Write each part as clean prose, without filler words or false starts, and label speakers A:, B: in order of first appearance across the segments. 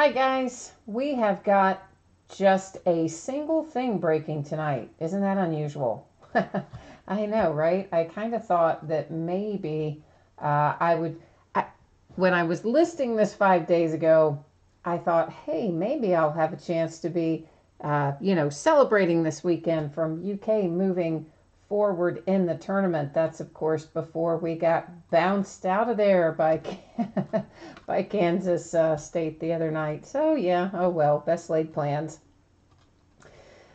A: Hi guys, we have got just a single thing breaking tonight. Isn't that unusual? I know, right? I kind of thought that maybe when I was listing this 5 days ago, I thought, hey, maybe I'll have a chance to be, celebrating this weekend from UK moving forward in the tournament. That's, of course, before we got bounced out of there by by Kansas State the other night. So, yeah, oh well, best laid plans.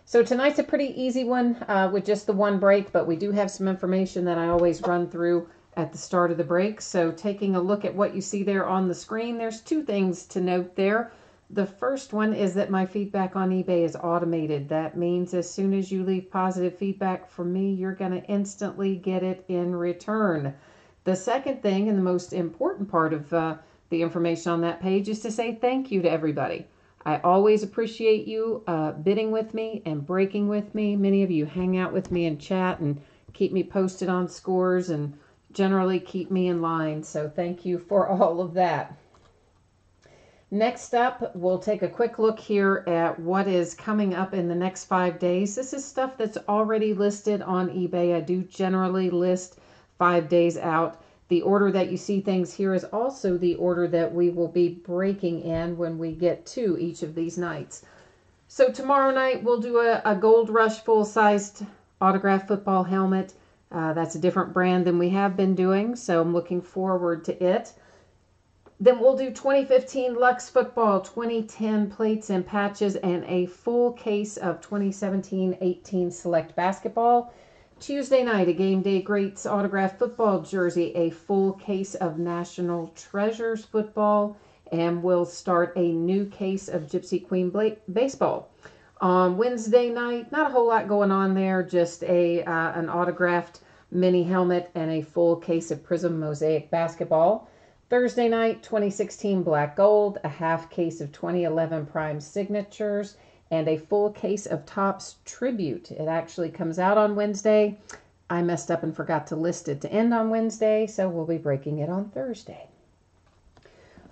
A: So tonight's a pretty easy one with just the one break, but we do have some information that I always run through at the start of the break. So taking a look at what you see there on the screen, there's two things to note there. The first one is that my feedback on eBay is automated. That means as soon as you leave positive feedback from me, you're going to instantly get it in return. The second thing, and the most important part of the information on that page, is to say thank you to everybody. I always appreciate you bidding with me and breaking with me. Many of you hang out with me and chat and keep me posted on scores and generally keep me in line. So thank you for all of that. Next up, we'll take a quick look here at what is coming up in the next 5 days. This is stuff that's already listed on eBay. I do generally list 5 days out. The order that you see things here is also the order that we will be breaking in when we get to each of these nights. So tomorrow night, we'll do a Gold Rush full-sized autographed football helmet. That's a different brand than we have been doing, so I'm looking forward to it. Then we'll do 2015 Lux Football, 2010 plates and patches, and a full case of 2017-18 Select Basketball. Tuesday night, a Game Day Greats autographed football jersey, a full case of National Treasures football, and we'll start a new case of Gypsy Queen baseball. On Wednesday night, not a whole lot going on there, just an autographed mini helmet and a full case of Prism Mosaic basketball. Thursday night, 2016 Black Gold, a half case of 2011 Prime Signatures, and a full case of Topps Tribute. It actually comes out on Wednesday. I messed up and forgot to list it to end on Wednesday, so we'll be breaking it on Thursday.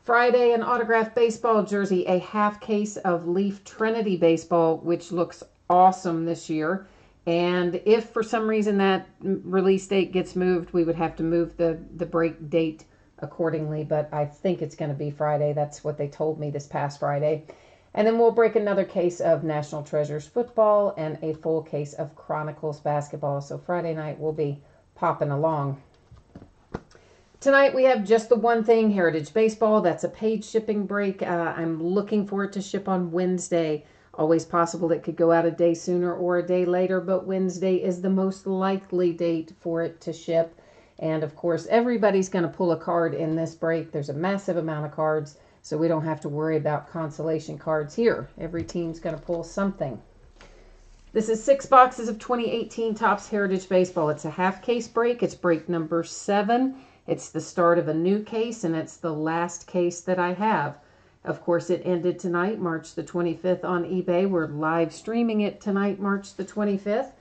A: Friday, an autographed baseball jersey, a half case of Leaf Trinity baseball, which looks awesome this year. And if for some reason that release date gets moved, we would have to move the break date accordingly, but I think it's going to be Friday. That's what they told me this past Friday. And then we'll break another case of National Treasures football and a full case of Chronicles basketball. So Friday night we'll be popping along. Tonight we have just the one thing, Heritage Baseball. That's a paid shipping break. I'm looking for it to ship on Wednesday. Always possible it could go out a day sooner or a day later, but Wednesday is the most likely date for it to ship. And of course, everybody's going to pull a card in this break. There's a massive amount of cards, so we don't have to worry about consolation cards here. Every team's going to pull something. This is 6 boxes of 2018 Topps Heritage Baseball. It's a half case break. It's break number 7. It's the start of a new case, and it's the last case that I have. Of course, it ended tonight, March the 25th on eBay. We're live streaming it tonight, March the 25th.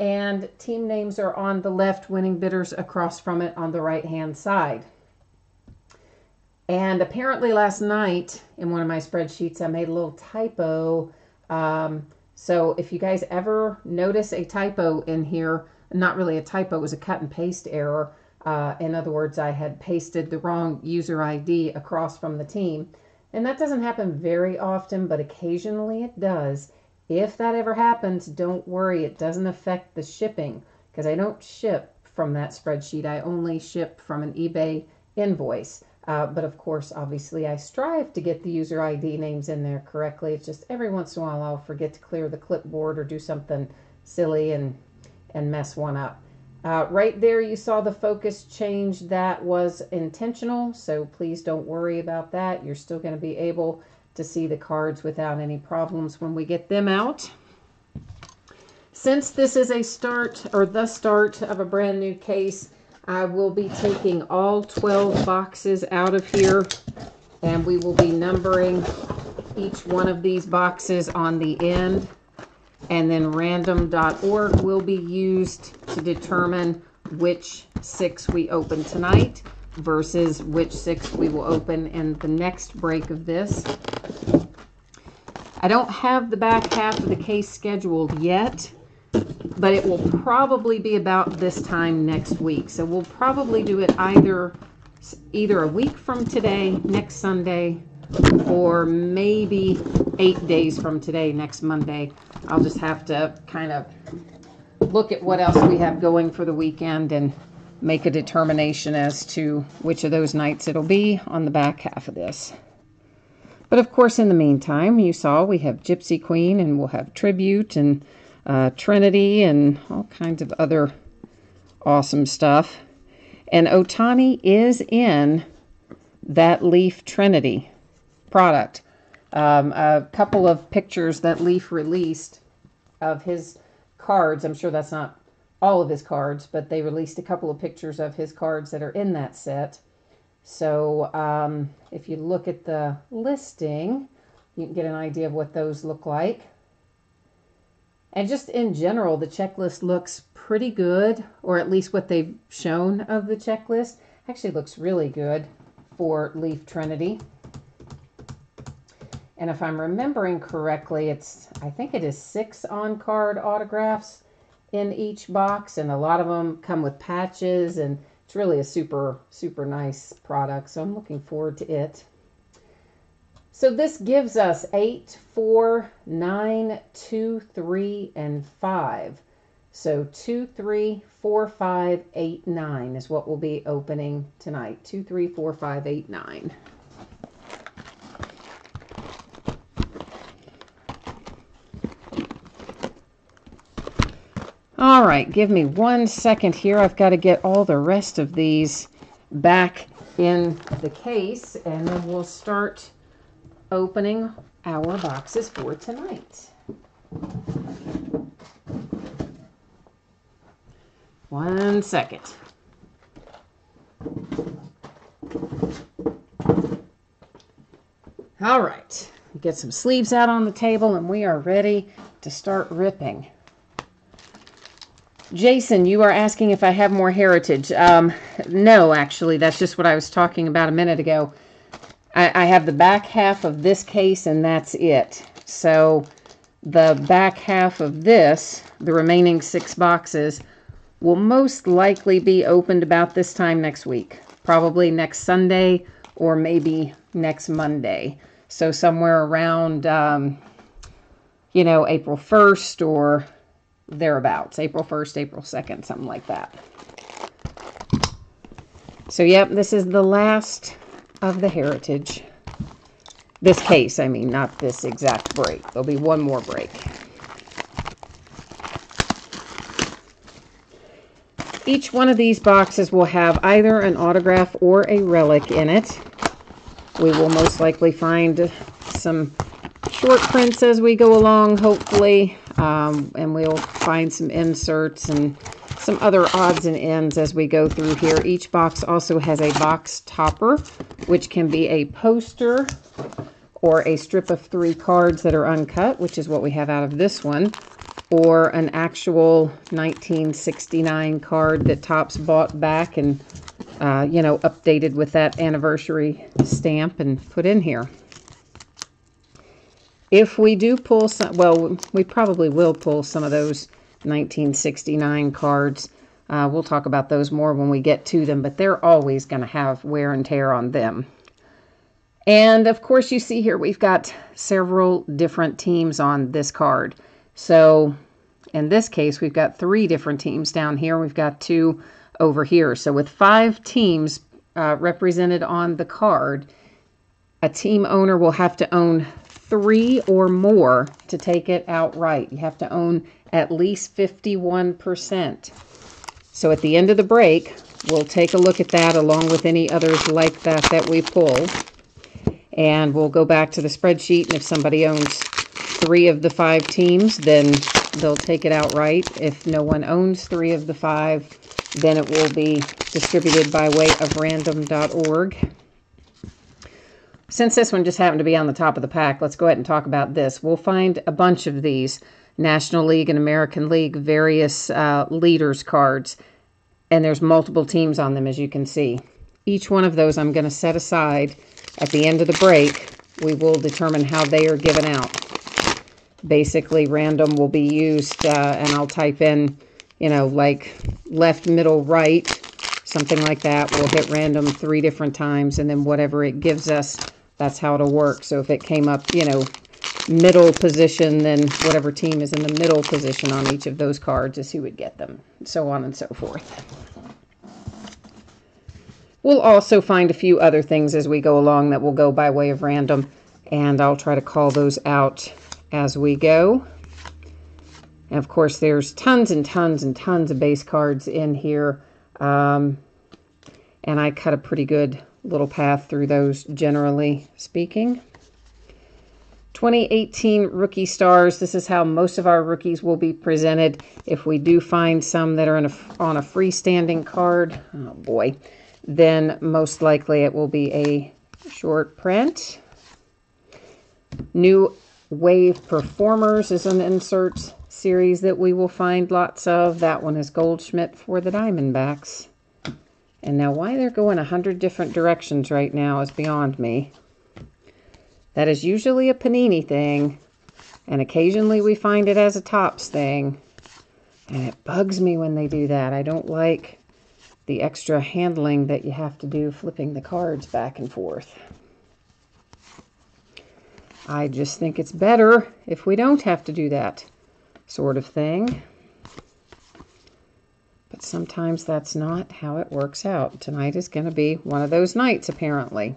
A: And team names are on the left, winning bidders across from it on the right-hand side. And apparently last night in one of my spreadsheets, I made a little typo. So if you guys ever notice a typo in here, not really a typo, it was a cut and paste error. In other words, I had pasted the wrong user ID across from the team. And that doesn't happen very often, but occasionally it does. If that ever happens, don't worry. It doesn't affect the shipping because I don't ship from that spreadsheet. I only ship from an eBay invoice. But of course, obviously, I strive to get the user ID names in there correctly. It's just every once in a while I'll forget to clear the clipboard or do something silly and mess one up. Right there, you saw the focus change. That was intentional, so please don't worry about that. You're still going to be able to see the cards without any problems when we get them out. Since this is a start or the start of a brand new case, I will be taking all 12 boxes out of here, and we will be numbering each one of these boxes on the end, and then random.org will be used to determine which 6 we open tonight. versus which 6 we will open in the next break of this. I don't have the back half of the case scheduled yet, but it will probably be about this time next week. So we'll probably do it either a week from today, next Sunday, or maybe 8 days from today, next Monday. I'll just have to kind of look at what else we have going for the weekend and make a determination as to which of those nights it'll be on the back half of this. But of course, in the meantime, you saw we have Gypsy Queen, and we'll have Tribute and Trinity and all kinds of other awesome stuff. And Ohtani is in that Leaf Trinity product. A couple of pictures that Leaf released of his cards. I'm sure that's not all of his cards, but they released a couple of pictures of his cards that are in that set. So if you look at the listing, you can get an idea of what those look like. And just in general, the checklist looks pretty good, or at least what they've shown of the checklist actually looks really good for Leaf Trinity. And if I'm remembering correctly, I think it is 6 on-card autographs in each box, and a lot of them come with patches, and it's really a super, super nice product, so I'm looking forward to it. So this gives us 8, 4, 9, 2, 3, and 5. So 2, 3, 4, 5, 8, 9 is what we'll be opening tonight. 2, 3, 4, 5, 8, 9. All right, give me 1 second here. I've got to get all the rest of these back in the case, and then we'll start opening our boxes for tonight. 1 second. All right, get some sleeves out on the table, and we are ready to start ripping. Jason, you are asking if I have more Heritage. No, actually, that's just what I was talking about a minute ago. I have the back half of this case, and that's it. So the back half of this, the remaining 6 boxes, will most likely be opened about this time next week. Probably next Sunday or maybe next Monday. So somewhere around, April 1st or thereabouts. April 1st, April 2nd, something like that. So, yep, this is the last of the Heritage. This case, I mean, not this exact break. There'll be one more break. Each one of these boxes will have either an autograph or a relic in it. We will most likely find some short prints as we go along, hopefully, and we'll find some inserts and some other odds and ends as we go through here. Each box also has a box topper, which can be a poster or a strip of 3 cards that are uncut, which is what we have out of this one, or an actual 1969 card that Topps bought back and, updated with that anniversary stamp and put in here. If we do pull some, well, we probably will pull some of those 1969 cards. We'll talk about those more when we get to them, but they're always going to have wear and tear on them. And of course, you see here we've got several different teams on this card. So in this case, we've got 3 different teams down here. We've got 2 over here. So with 5 teams represented on the card, a team owner will have to own 3 or more to take it outright. You have to own at least 51%. So at the end of the break, we'll take a look at that along with any others like that we pull. And we'll go back to the spreadsheet, and if somebody owns 3 of the 5 teams, then they'll take it outright. If no one owns 3 of the 5, then it will be distributed by way of random.org. Since this one just happened to be on the top of the pack, let's go ahead and talk about this. We'll find a bunch of these National League and American League various leaders cards, and there's multiple teams on them, as you can see. each one of those I'm going to set aside. At the end of the break, we will determine how they are given out. Basically, random will be used, and I'll type in, you know, like left, middle, right, something like that. We'll hit random 3 different times, and then whatever it gives us, that's how it'll work. So if it came up, you know, middle position, then whatever team is in the middle position on each of those cards is who would get them, so on and so forth. We'll also find a few other things as we go along that will go by way of random, and I'll try to call those out as we go. And of course, there's tons and tons and tons of base cards in here, and I cut a pretty good little path through those, generally speaking. 2018 Rookie Stars. This is how most of our rookies will be presented. If we do find some that are on a freestanding card, oh boy, then most likely it will be a short print. New Wave Performers is an insert series that we will find lots of. That one is Goldschmidt for the Diamondbacks. And now why they're going 100 different directions right now is beyond me. That is usually a Panini thing, and occasionally we find it as a Topps thing. And it bugs me when they do that. I don't like the extra handling that you have to do flipping the cards back and forth. I just think it's better if we don't have to do that sort of thing. But sometimes that's not how it works out. Tonight is going to be one of those nights, apparently.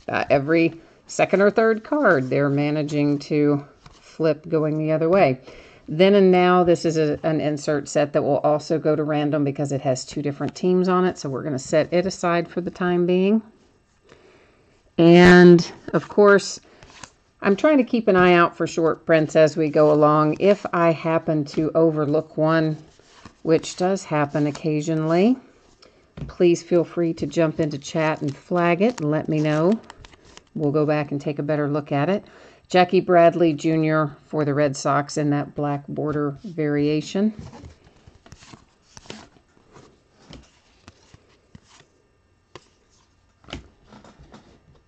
A: Every second or third card, they're managing to flip going the other way. Then and Now, this is an insert set that will also go to random because it has 2 different teams on it. So we're going to set it aside for the time being. And, of course, I'm trying to keep an eye out for short prints as we go along. If I happen to overlook one, which does happen occasionally, please feel free to jump into chat and flag it and let me know. We'll go back and take a better look at it. Jackie Bradley Jr. for the Red Sox in that black border variation.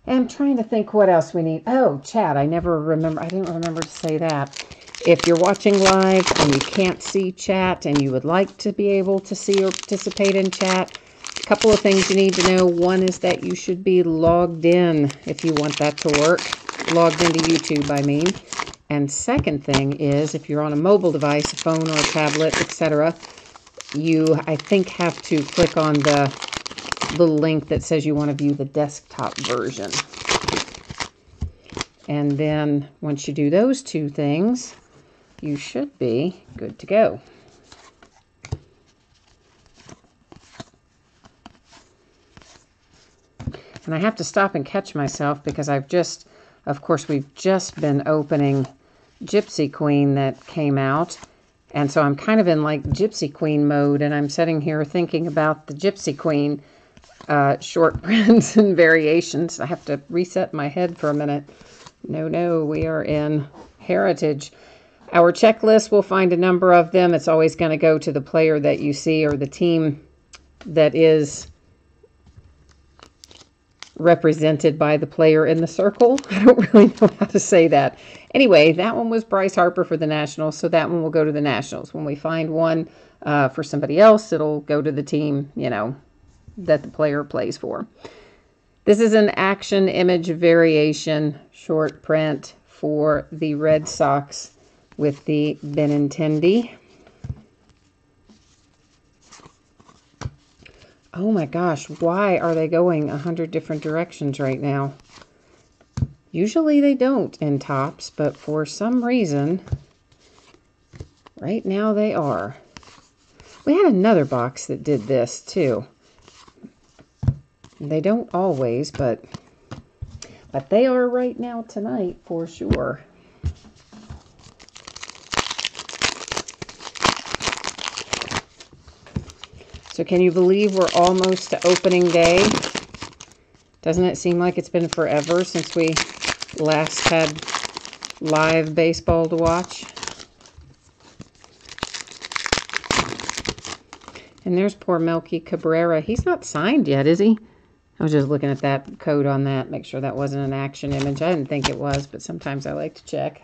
A: And I'm trying to think what else we need. Oh, chat. I didn't remember to say that. If you're watching live and you can't see chat and you would like to be able to see or participate in chat, a couple of things you need to know. One is that you should be logged in if you want that to work. Logged into YouTube, I mean. And second thing is, if you're on a mobile device, a phone or a tablet, etc., you, I think, have to click on the little link that says you want to view the desktop version. And then once you do those 2 things, you should be good to go. And I have to stop and catch myself because of course, we've just been opening Gypsy Queen that came out. And so I'm kind of in like Gypsy Queen mode, and I'm sitting here thinking about the Gypsy Queen short prints and variations. I have to reset my head for a minute. No, we are in Heritage. Our checklist, we'll find a number of them. It's always going to go to the player that you see or the team that is represented by the player in the circle. I don't really know how to say that. Anyway, that one was Bryce Harper for the Nationals, so that one will go to the Nationals. When we find one for somebody else, it'll go to the team, you know, that the player plays for. This is an action image variation short print for the Red Sox with the Benintendi. Oh my gosh, why are they going 100 different directions right now? Usually they don't in Topps, but for some reason, right now they are. We had another box that did this too. They don't always, but they are right now tonight for sure. So can you believe we're almost to opening day? Doesn't it seem like it's been forever since we last had live baseball to watch? And there's poor Melky Cabrera. He's not signed yet, is he? I was just looking at that code on that, make sure that wasn't an action image. I didn't think it was, but sometimes I like to check.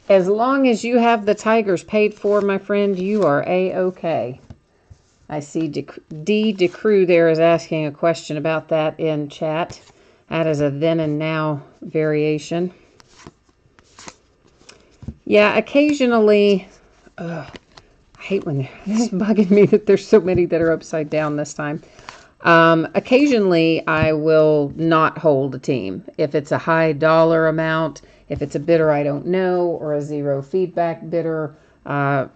A: As long as you have the Tigers paid for, my friend, you are A-okay. I see D. DeCrew there is asking a question about that in chat. That is a then and now variation. Yeah, occasionally, I hate when it's bugging me that there's so many that are upside down this time. Occasionally, I will not hold a team. If it's a high dollar amount, if it's a bidder I don't know, or a zero feedback bidder,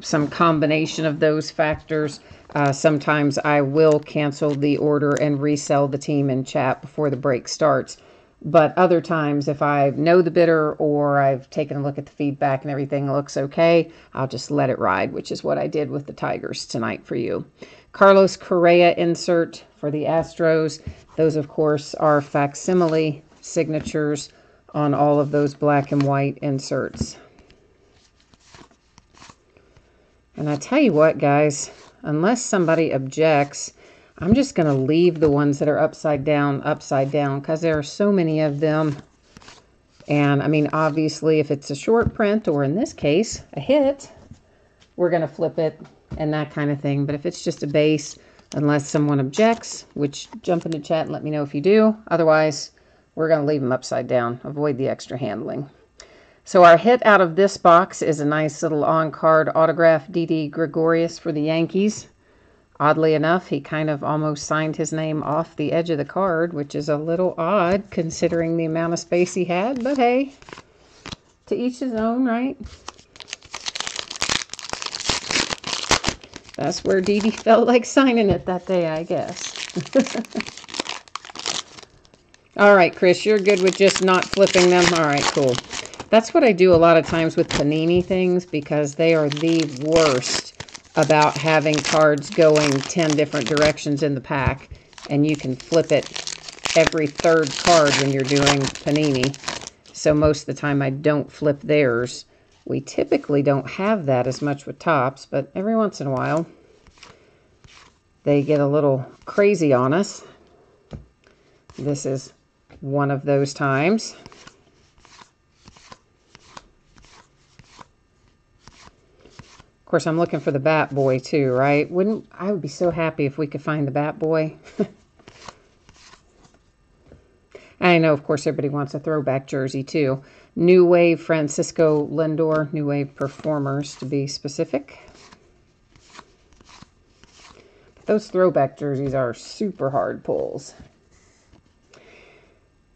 A: some combination of those factors, sometimes I will cancel the order and resell the team in chat before the break starts. But other times, if I know the bidder or I've taken a look at the feedback and everything looks okay, I'll just let it ride, which is what I did with the Tigers tonight for you. Carlos Correa insert for the Astros. Those, of course, are facsimile signatures on all of those black and white inserts. And I tell you what, guys, unless somebody objects, I'm just going to leave the ones that are upside down, because there are so many of them. And, I mean, obviously, if it's a short print, or in this case, a hit, we're going to flip it and that kind of thing. But if it's just a base, unless someone objects, which jump into chat and let me know if you do. Otherwise, we're going to leave them upside down. Avoid the extra handling. So our hit out of this box is a nice little on-card autograph, Didi Gregorius for the Yankees. Oddly enough, he kind of almost signed his name off the edge of the card, which is a little odd considering the amount of space he had. But hey, to each his own, right? That's where Didi felt like signing it that day, I guess. All right, Chris, you're good with just not flipping them? All right, cool. That's what I do a lot of times with Panini things, because they are the worst about having cards going 10 different directions in the pack, and you can flip it every third card when you're doing Panini. So most of the time I don't flip theirs. We typically don't have that as much with Topps, but every once in a while they get a little crazy on us. This is one of those times. Of course, I'm looking for the Bat Boy too, right? I would be so happy if we could find the Bat Boy. I know, of course, everybody wants a throwback jersey too. New Wave Francisco Lindor, New Wave Performers to be specific. Those throwback jerseys are super hard pulls.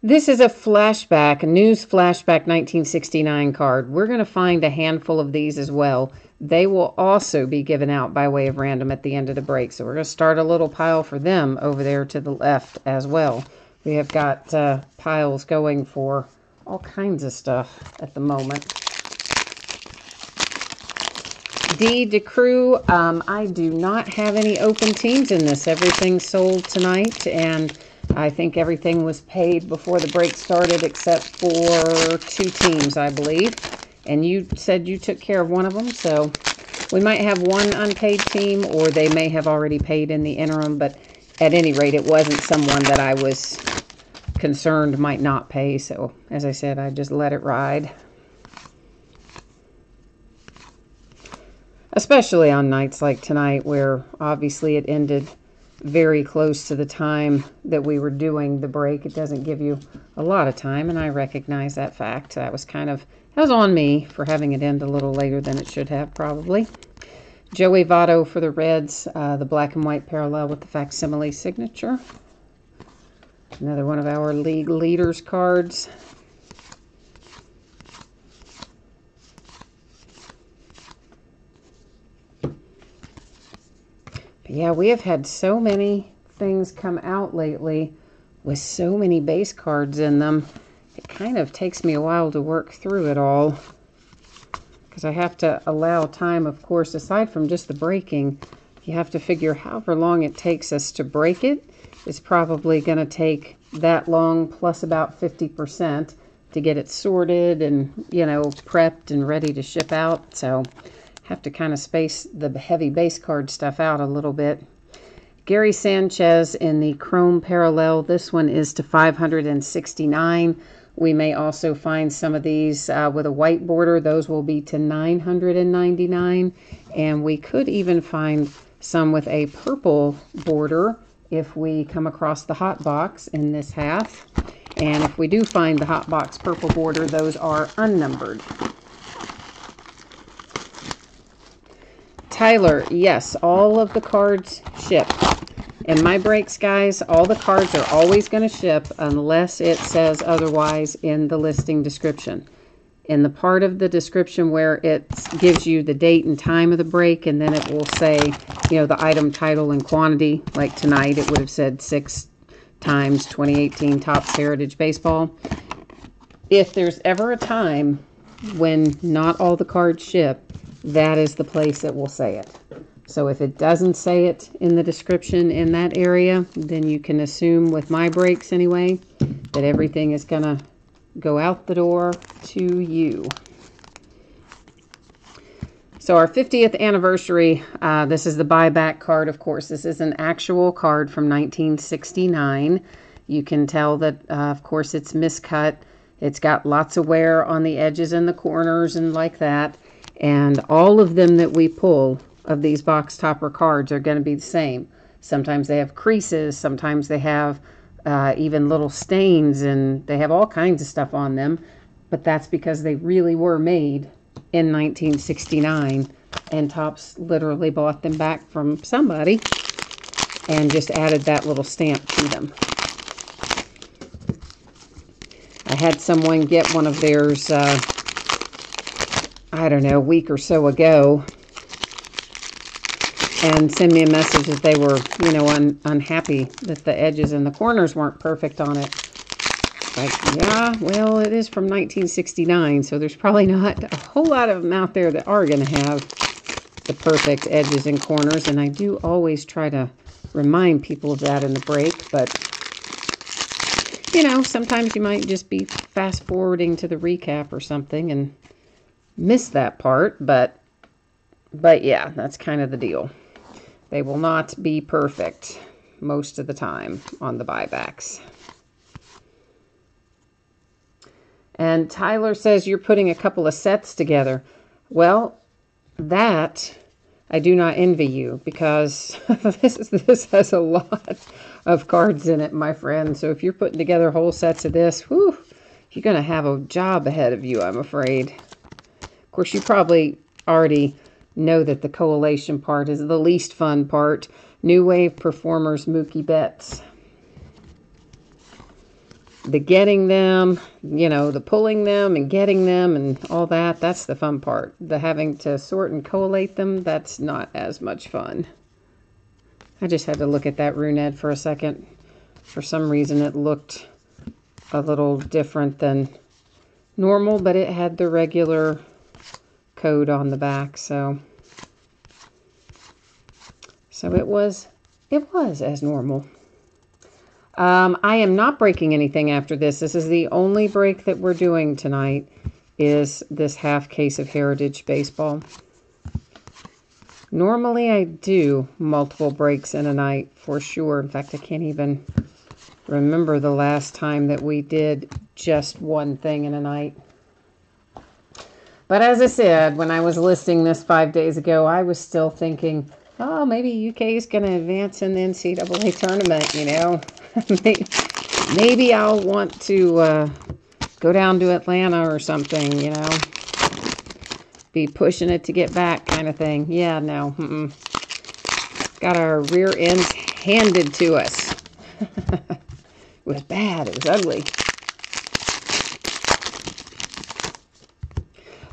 A: This is a flashback, a News Flashback 1969 card. We're going to find a handful of these as well. They will also be given out by way of random at the end of the break. So we're going to start a little pile for them over there to the left as well. We have got piles going for all kinds of stuff at the moment. D. DeCrew, I do not have any open teams in this. Everything's sold tonight, and I think everything was paid before the break started except for 2 teams, I believe. And you said you took care of one of them, so we might have one unpaid team, or they may have already paid in the interim, but at any rate, it wasn't someone that I was concerned might not pay, so as I said, I just let it ride. Especially on nights like tonight, where obviously it ended very close to the time that we were doing the break. It doesn't give you a lot of time, and I recognize that fact. That was on me for having it end a little later than it should have, probably. Joey Votto for the Reds, the black and white parallel with the facsimile signature. Another one of our league leaders cards. Yeah, we have had so many things come out lately with so many base cards in them. It kind of takes me a while to work through it all, because I have to allow time, of course, aside from just the breaking. You have to figure however long it takes us to break it. It's probably going to take that long plus about 50% to get it sorted and, you know, prepped and ready to ship out. So have to kind of space the heavy base card stuff out a little bit. Gary Sanchez in the Chrome Parallel. This one is to 569. We may also find some of these with a white border. Those will be to 999. And we could even find some with a purple border if we come across the hot box in this half. And if we do find the hot box purple border, those are unnumbered. Tyler, yes, all of the cards ship. In my breaks, guys, all the cards are always going to ship unless it says otherwise in the listing description. In the part of the description where it gives you the date and time of the break, and then it will say, you know, the item title and quantity. Like tonight, it would have said 6 times 2018 Topps Heritage Baseball. If there's ever a time when not all the cards ship, that is the place that will say it. So if it doesn't say it in the description in that area, then you can assume with my breaks anyway, that everything is going to go out the door to you. So our 50th anniversary, this is the buyback card, of course. This is an actual card from 1969. You can tell that, of course, it's miscut. It's got lots of wear on the edges and the corners and like that. And all of them that we pull of these box topper cards are going to be the same. Sometimes they have creases. Sometimes they have even little stains, and they have all kinds of stuff on them. But that's because they really were made in 1969. And Topps literally bought them back from somebody and just added that little stamp to them. I had someone get one of theirs I don't know, a week or so ago, and send me a message that they were, you know, unhappy that the edges and the corners weren't perfect on it. Like, yeah, well, it is from 1969, so there's probably not a whole lot of them out there that are going to have the perfect edges and corners, and I do always try to remind people of that in the break, but, you know, sometimes you might just be fast forwarding to the recap or something and miss that part, but yeah, that's kind of the deal. They will not be perfect most of the time on the buybacks. And Tyler says you're putting a couple of sets together. Well, that I do not envy you, because this has a lot of cards in it, my friend. So if you're putting together whole sets of this, whew, you're going to have a job ahead of you, I'm afraid. Of course, you probably already know that the collation part is the least fun part. New Wave Performers Mookie Betts. The getting them, you know, the pulling them and getting them and all that, that's the fun part. The having to sort and collate them, that's not as much fun. I just had to look at that Runed for a second. For some reason, it looked a little different than normal, but it had the regular code on the back, so it was as normal. I am not breaking anything after this. This is the only break that we're doing tonight, is this half case of Heritage Baseball. Normally I do multiple breaks in a night for sure. In fact, I can't even remember the last time that we did just one thing in a night. But as I said, when I was listing this 5 days ago, I was still thinking, oh, maybe UK is going to advance in the NCAA tournament, you know. Maybe I'll want to go down to Atlanta or something, you know. Be pushing it to get back kind of thing. Yeah, no. Got our rear ends handed to us. It was bad. It was ugly.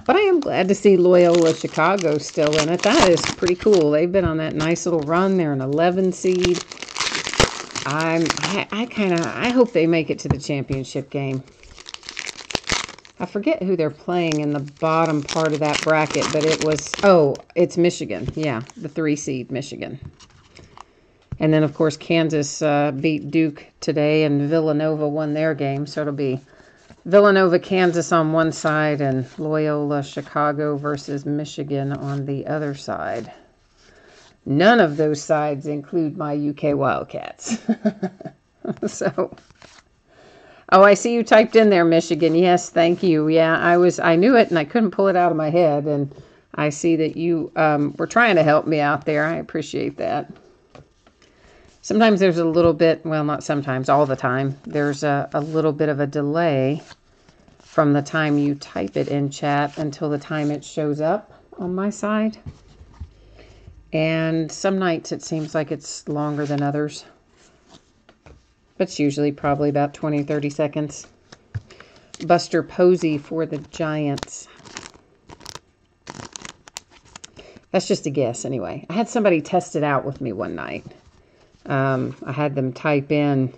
A: But I am glad to see Loyola Chicago still in it. That is pretty cool. They've been on that nice little run. They're an 11 seed. I hope they make it to the championship game. I forget who they're playing in the bottom part of that bracket, but it was, oh, it's Michigan. Yeah, the 3 seed Michigan. And then, of course, Kansas beat Duke today, and Villanova won their game, so it'll be Villanova, Kansas on one side, and Loyola, Chicago versus Michigan on the other side. None of those sides include my UK Wildcats. So, oh, I see you typed in there, Michigan. Yes, thank you. Yeah, I knew it, and I couldn't pull it out of my head, and I see that you were trying to help me out there. I appreciate that. Sometimes there's a little bit, well, not sometimes, all the time, there's a little bit of a delay from the time you type it in chat until the time it shows up on my side. And some nights it seems like it's longer than others. But it's usually probably about 20, 30 seconds. Buster Posey for the Giants. That's just a guess anyway. I had somebody test it out with me one night. I had them type in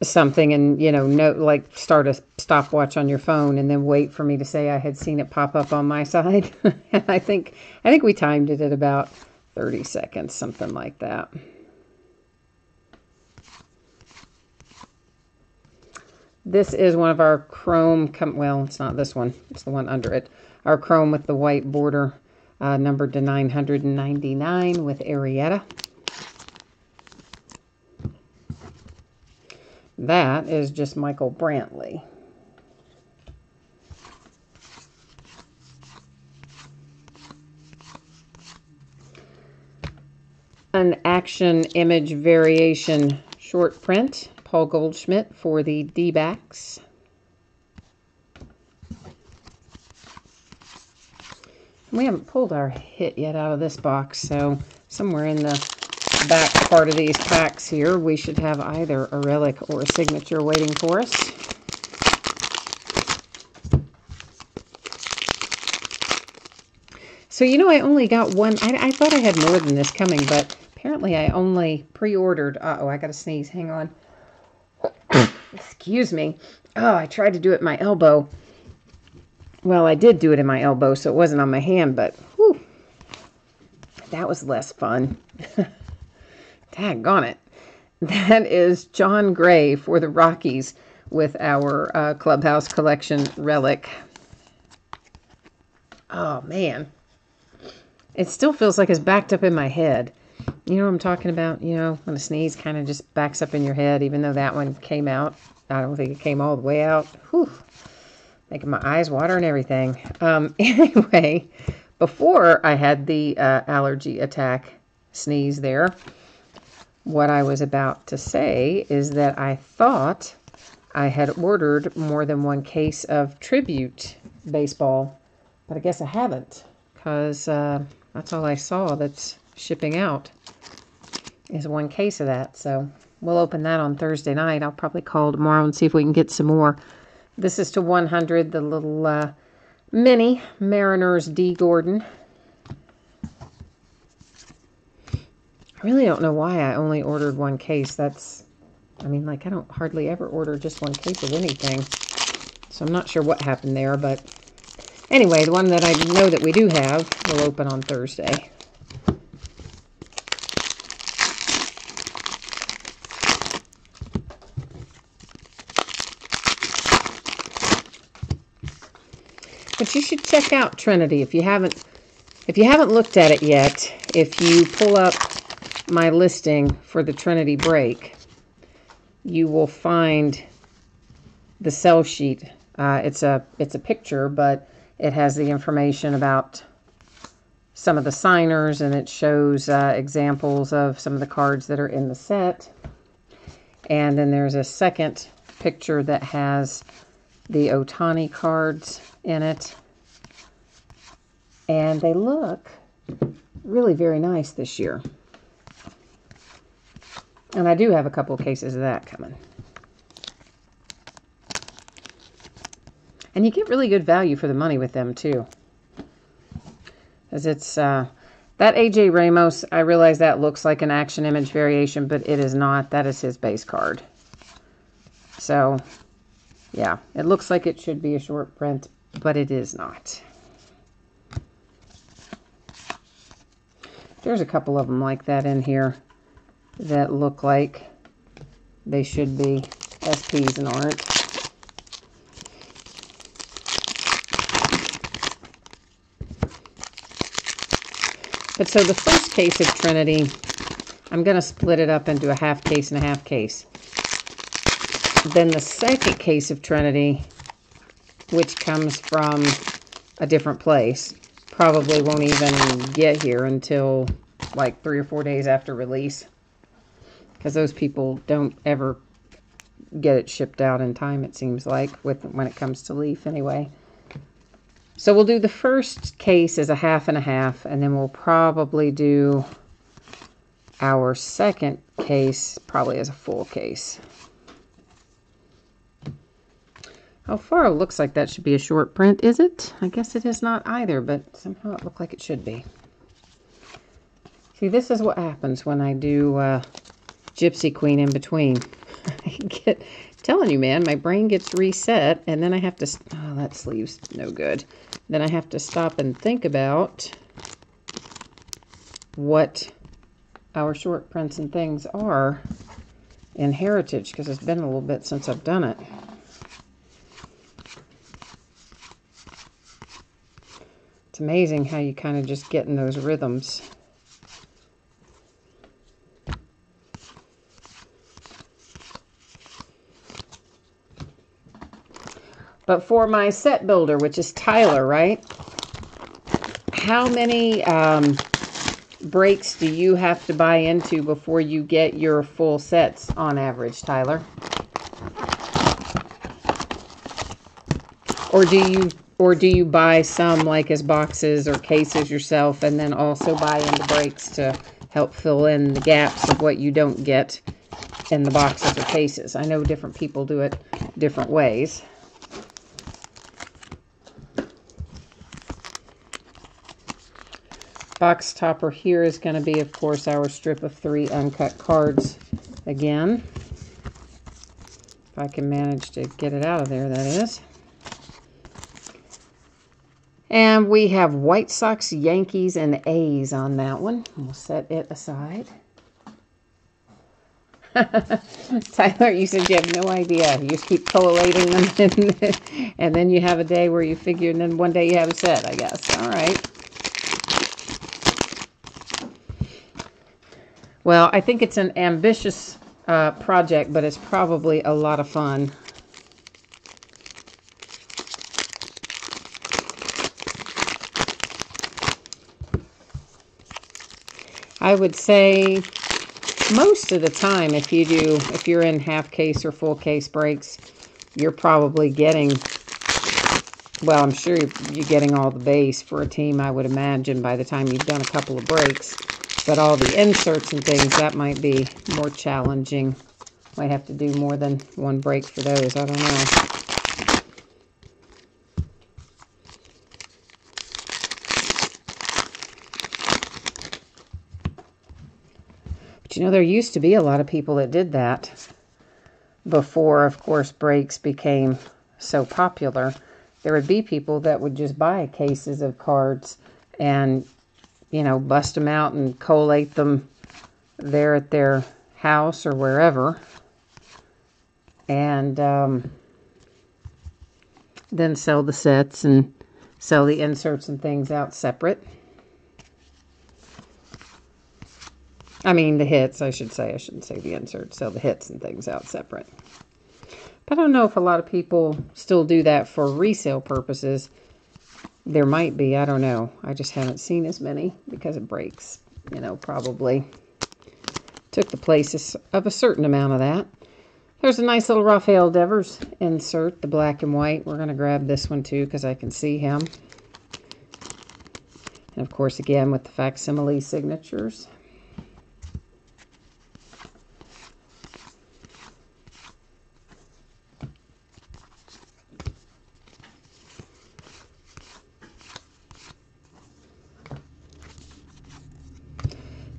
A: something and, you know, like start a stopwatch on your phone and then wait for me to say I had seen it pop up on my side. And I think we timed it at about 30 seconds, something like that. This is one of our chrome, well, it's not this one, it's the one under it. Our chrome with the white border, numbered to 999 with Arietta. That is just Michael Brantley. An action image variation short print, Paul Goldschmidt for the D-backs. We haven't pulled our hit yet out of this box, so somewhere in the back part of these packs here, we should have either a relic or a signature waiting for us. So, you know, I only got one. I thought I had more than this coming, but apparently I only pre-ordered. Uh-oh, I got to sneeze. Hang on. Excuse me. Oh, I tried to do it in my elbow. Well, I did do it in my elbow, so it wasn't on my hand, but whew, that was less fun. Daggone it. That is John Gray for the Rockies with our Clubhouse Collection relic. Oh, man. It still feels like it's backed up in my head. You know what I'm talking about? You know, when a sneeze kind of just backs up in your head, even though that one came out. I don't think it came all the way out. Whew. Making my eyes water and everything. Anyway, before I had the allergy attack sneeze there, what I was about to say is that I thought I had ordered more than one case of Tribute baseball, but I guess I haven't, because that's all I saw that's shipping out is one case of that. So we'll open that on Thursday night. I'll probably call tomorrow and see if we can get some more. This is to 100, the little mini Mariners D. Gordon. I really don't know why I only ordered one case. That's, I mean, like, I don't hardly ever order just one case of anything. So I'm not sure what happened there, but anyway, the one that I know that we do have will open on Thursday. But you should check out Trinity if you haven't looked at it yet. If you pull up my listing for the Trinity break, you will find the sell sheet. It's a picture, but it has the information about some of the signers, and it shows examples of some of the cards that are in the set. And then there's a second picture that has the Ohtani cards in it. And they look really very nice this year. And I do have a couple of cases of that coming. And you get really good value for the money with them, too. Because it's, that AJ Ramos, I realize that looks like an action image variation, but it is not. That is his base card. So, yeah, it looks like it should be a short print, but it is not. There's a couple of them like that in here that look like they should be SPs and aren't. But so the first case of Trinity, I'm going to split it up into a half case and a half case. Then the second case of Trinity, which comes from a different place, probably won't even get here until like 3 or 4 days after release, because those people don't ever get it shipped out in time, it seems like, when it comes to leaf anyway. So we'll do the first case as a half and a half, and then we'll probably do our second case probably as a full case. How far? It looks like that should be a short print, is it? I guess it is not either, but somehow it looked like it should be. See, this is what happens when I do Gypsy Queen in between. I get telling you, man, my brain gets reset, and then I have to, oh, that sleeve's no good. Then I have to stop and think about what our short prints and things are in Heritage, because it's been a little bit since I've done it. It's amazing how you kind of just get in those rhythms. But for my set builder, which is Tyler, right? How many breaks do you have to buy into before you get your full sets on average, Tyler? Or do you buy some like as boxes or cases yourself, and then also buy into breaks to help fill in the gaps of what you don't get in the boxes or cases? I know different people do it different ways. Box topper here is going to be, of course, our strip of 3 uncut cards again. If I can manage to get it out of there, that is. And we have White Sox, Yankees, and A's on that one. We'll set it aside. Tyler, you said you have no idea. You just keep collating them, and then you have a day where you figure, and then one day you have a set, I guess. All right. Well, I think it's an ambitious project, but it's probably a lot of fun. I would say most of the time, if you're in half case or full case breaks, you're probably getting, well, I'm sure you're getting all the base for a team, I would imagine, by the time you've done a couple of breaks. But all the inserts and things, that might be more challenging. Might have to do more than one break for those. I don't know. But you know, there used to be a lot of people that did that before, of course, breaks became so popular. There would be people that would just buy cases of cards and, you know, bust them out and collate them there at their house or wherever. And then sell the sets and sell the inserts and things out separate. I mean, the hits, I should say. I shouldn't say the inserts. Sell the hits and things out separate. But I don't know if a lot of people still do that for resale purposes. There might be, I don't know. I just haven't seen as many because it breaks, you know, probably took the place of a certain amount of that. There's a nice little Rafael Devers insert, the black and white. We're going to grab this one too because I can see him. And of course, again, with the facsimile signatures.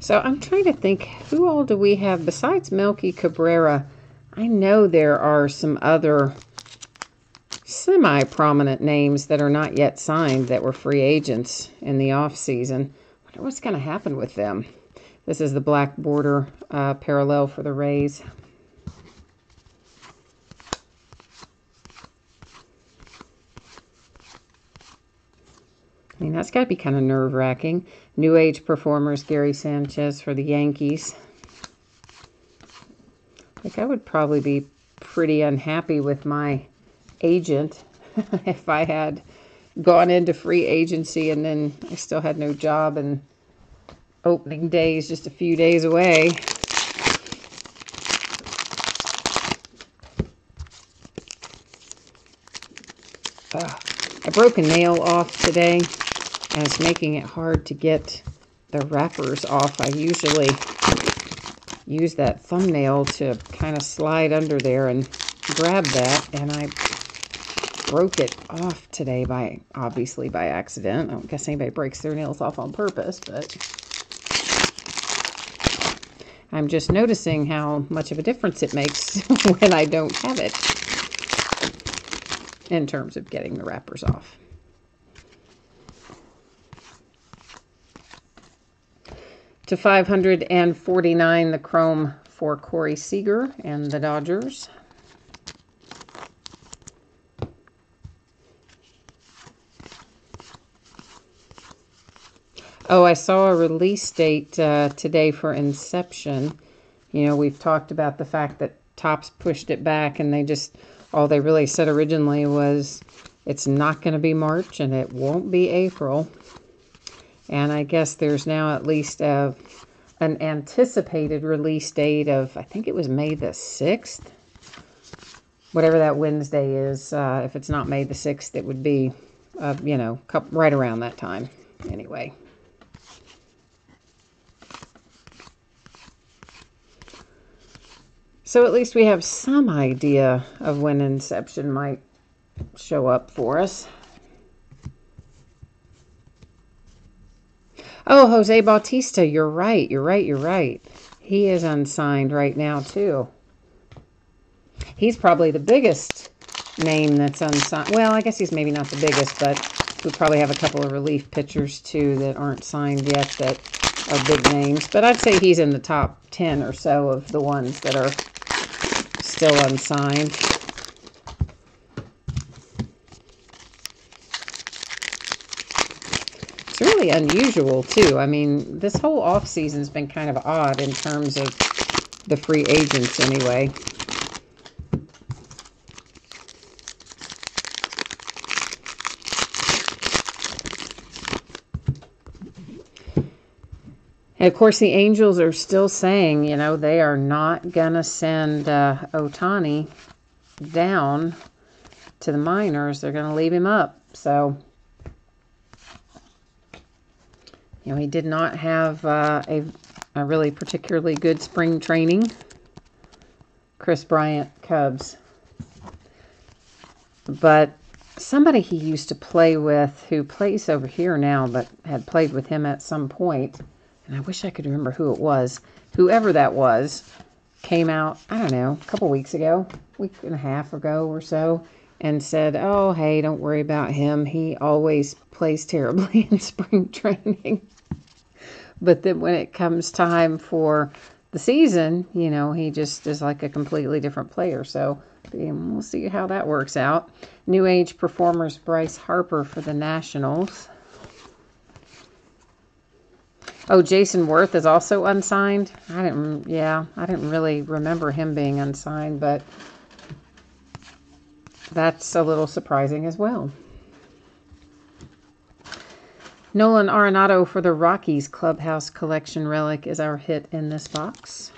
A: So I'm trying to think, who all do we have besides Melky Cabrera? I know there are some other semi-prominent names that are not yet signed that were free agents in the off season. I wonder what's going to happen with them. This is the black border parallel for the Rays. I mean, that's got to be kind of nerve-wracking. New Age Performers, Gary Sanchez for the Yankees. Like, I would probably be pretty unhappy with my agent if I had gone into free agency and then I still had no job and opening day is just a few days away. I broke a nail off today, and it's making it hard to get the wrappers off. I usually use that thumbnail to kind of slide under there and grab that, and I broke it off today obviously by accident. I don't guess anybody breaks their nails off on purpose, but I'm just noticing how much of a difference it makes when I don't have it in terms of getting the wrappers off. To 549, the chrome for Corey Seager and the Dodgers. Oh, I saw a release date today for Inception. You know, we've talked about the fact that Topps pushed it back, and all they really said originally was it's not going to be March and it won't be April. And I guess there's now at least an anticipated release date of, I think it was May the 6th. Whatever that Wednesday is. If it's not May the 6th, it would be, right around that time. Anyway. So at least we have some idea of when Inception might show up for us. Oh, Jose Bautista, you're right. He is unsigned right now, too. He's probably the biggest name that's unsigned. Well, I guess he's maybe not the biggest, but we probably have a couple of relief pitchers, too, that aren't signed yet that are big names. But I'd say he's in the top 10 or so of the ones that are still unsigned. It's really unusual, too. I mean, this whole off-season's been kind of odd in terms of the free agents, anyway. And of course, the Angels are still saying, they are not going to send Ohtani down to the minors. They're going to leave him up. So, he did not have a really particularly good spring training. Chris Bryant, Cubs. But somebody he used to play with, who plays over here now, but had played with him at some point, and I wish I could remember who it was. Whoever that was came out, I don't know, a couple weeks ago, week and a half ago or so, and said, oh, hey, don't worry about him. He always plays terribly in spring training. But then when it comes time for the season, he just is like a completely different player. So we'll see how that works out. New Age Performers, Bryce Harper for the Nationals. Oh, Jason Worth is also unsigned. I didn't really remember him being unsigned, but that's a little surprising as well. Nolan Arenado for the Rockies Clubhouse Collection Relic is our hit in this box.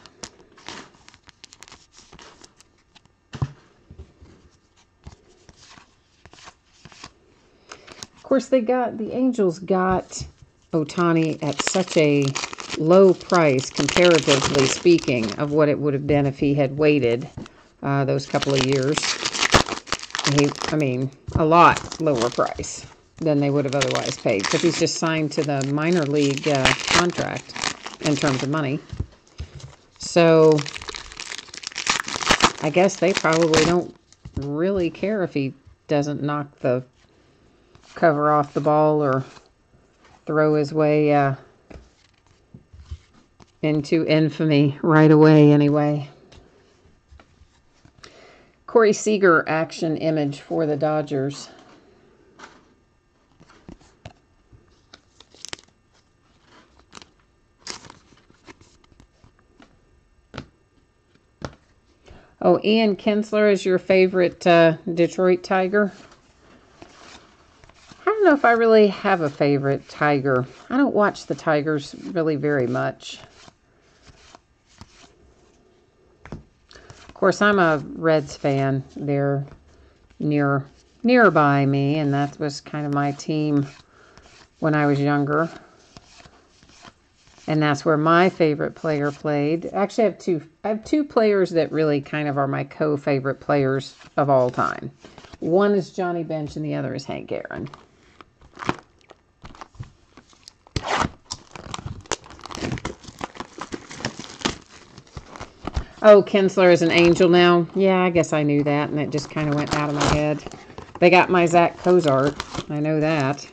A: Of course, the Angels got Ohtani at such a low price, comparatively speaking, of what it would have been if he had waited those couple of years. A lot lower price than they would have otherwise paid, because he's just signed to the minor league contract in terms of money. So I guess they probably don't really care if he doesn't knock the cover off the ball or throw his way into infamy right away anyway. Corey Seager action image for the Dodgers. Oh, Ian Kinsler is your favorite Detroit Tiger? I don't know if I really have a favorite Tiger. I don't watch the Tigers really very much. Of course, I'm a Reds fan. They're nearby me, and that was kind of my team when I was younger. And that's where my favorite player played. Actually, I have two players that really kind of are my co-favorite players of all time. One is Johnny Bench, and the other is Hank Aaron. Oh, Kinsler is an Angel now. Yeah, I guess I knew that, and it just kind of went out of my head. They got my Zach Cozart. I know that.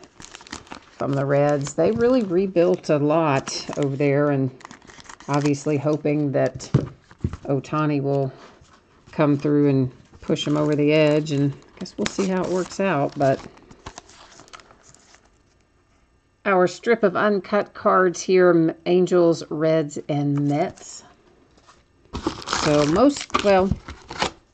A: From the Reds. They really rebuilt a lot over there, and obviously hoping that Ohtani will come through and push them over the edge, and I guess we'll see how it works out. But our strip of uncut cards here, Angels, Reds, and Mets. So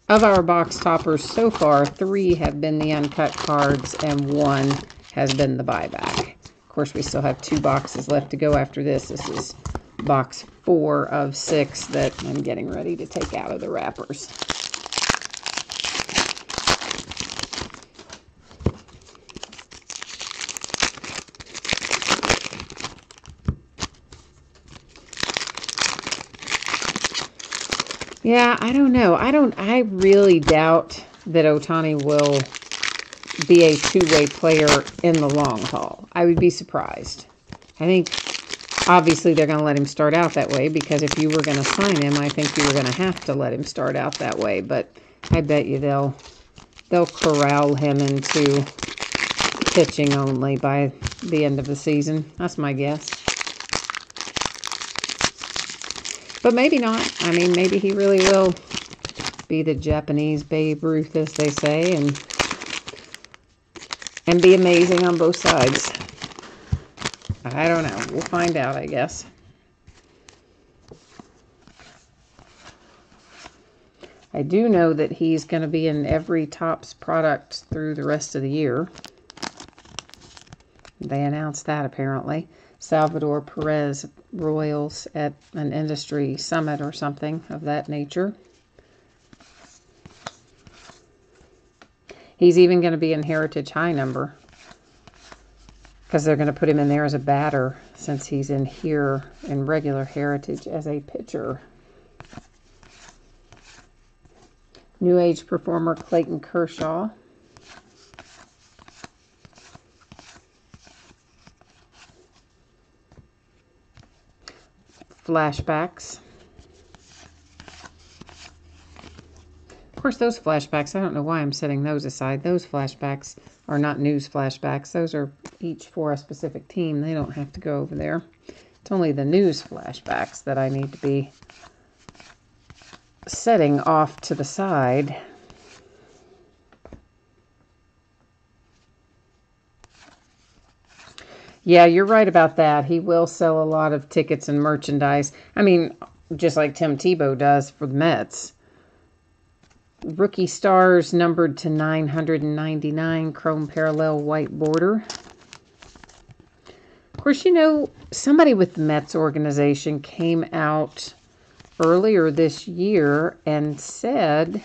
A: of our box toppers so far, 3 have been the uncut cards and 1 has been the buyback. Of course, we still have 2 boxes left to go after this. This is box 4 of 6 that I'm getting ready to take out of the wrappers. Yeah, I don't know. I really doubt that Ohtani will be a two-way player in the long haul. I would be surprised. I think obviously they're going to let him start out that way, because if you were going to sign him, I think you were going to have to let him start out that way. But I bet you they'll corral him into pitching only by the end of the season. That's my guess. But maybe not. I mean, maybe he really will be the Japanese Babe Ruth, as they say, and be amazing on both sides. I don't know. We'll find out, I guess. I do know that he's going to be in every Topps product through the rest of the year. They announced that, apparently. Salvador Perez Royals at an industry summit or something of that nature. He's even going to be in Heritage High number, because they're going to put him in there as a batter, since he's in here in regular Heritage as a pitcher. New Age performer Clayton Kershaw. Flashbacks. Of course, those flashbacks, I don't know why I'm setting those aside. Those flashbacks are not news flashbacks. Those are each for a specific team. They don't have to go over there. It's only the news flashbacks that I need to be setting off to the side. Yeah, you're right about that. He will sell a lot of tickets and merchandise. I mean, just like Tim Tebow does for the Mets. Rookie stars numbered to 999, chrome parallel white border. Of course, you know, somebody with the Mets organization came out earlier this year and said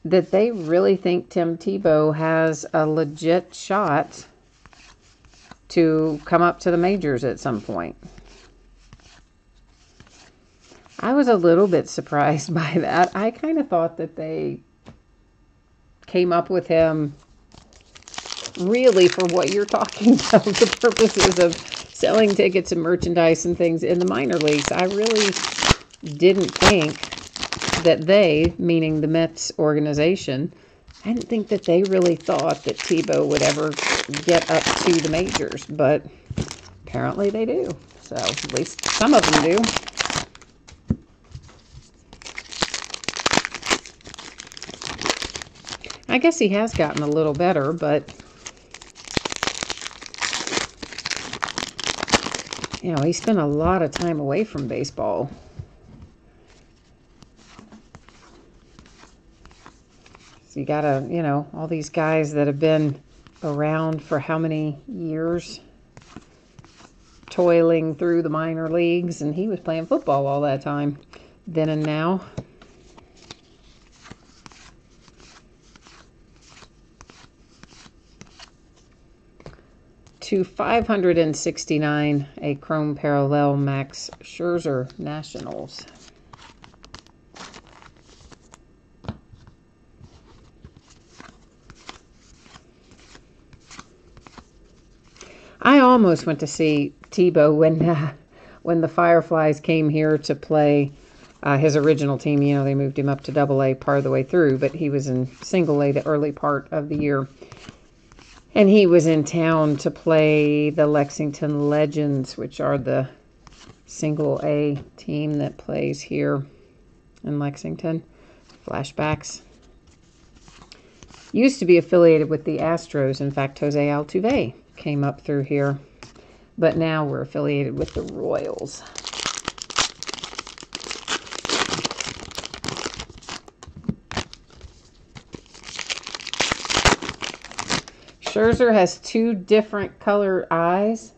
A: that they really think Tim Tebow has a legit shot to come up to the majors at some point. I was a little bit surprised by that. I kind of thought that they came up with him really for what you're talking about, the purposes of selling tickets and merchandise and things in the minor leagues. I really didn't think that they, meaning the Mets organization, I didn't think that they really thought that Tebow would ever get up to the majors, but apparently they do. So at least some of them do. I guess he has gotten a little better, but you know, he spent a lot of time away from baseball. you gotta, you know, all these guys that have been around for how many years, toiling through the minor leagues, and he was playing football all that time, then and now. To 569, a Chrome Parallel Max Scherzer Nationals. I almost went to see Tebow when the Fireflies came here to play his original team. You know, they moved him up to Double-A part of the way through, but he was in Single-A the early part of the year. And he was in town to play the Lexington Legends, which are the Single-A team that plays here in Lexington. Flashbacks. Used to be affiliated with the Astros. In fact, Jose Altuve came up through here. But now we're affiliated with the Royals. Scherzer has two different color eyes.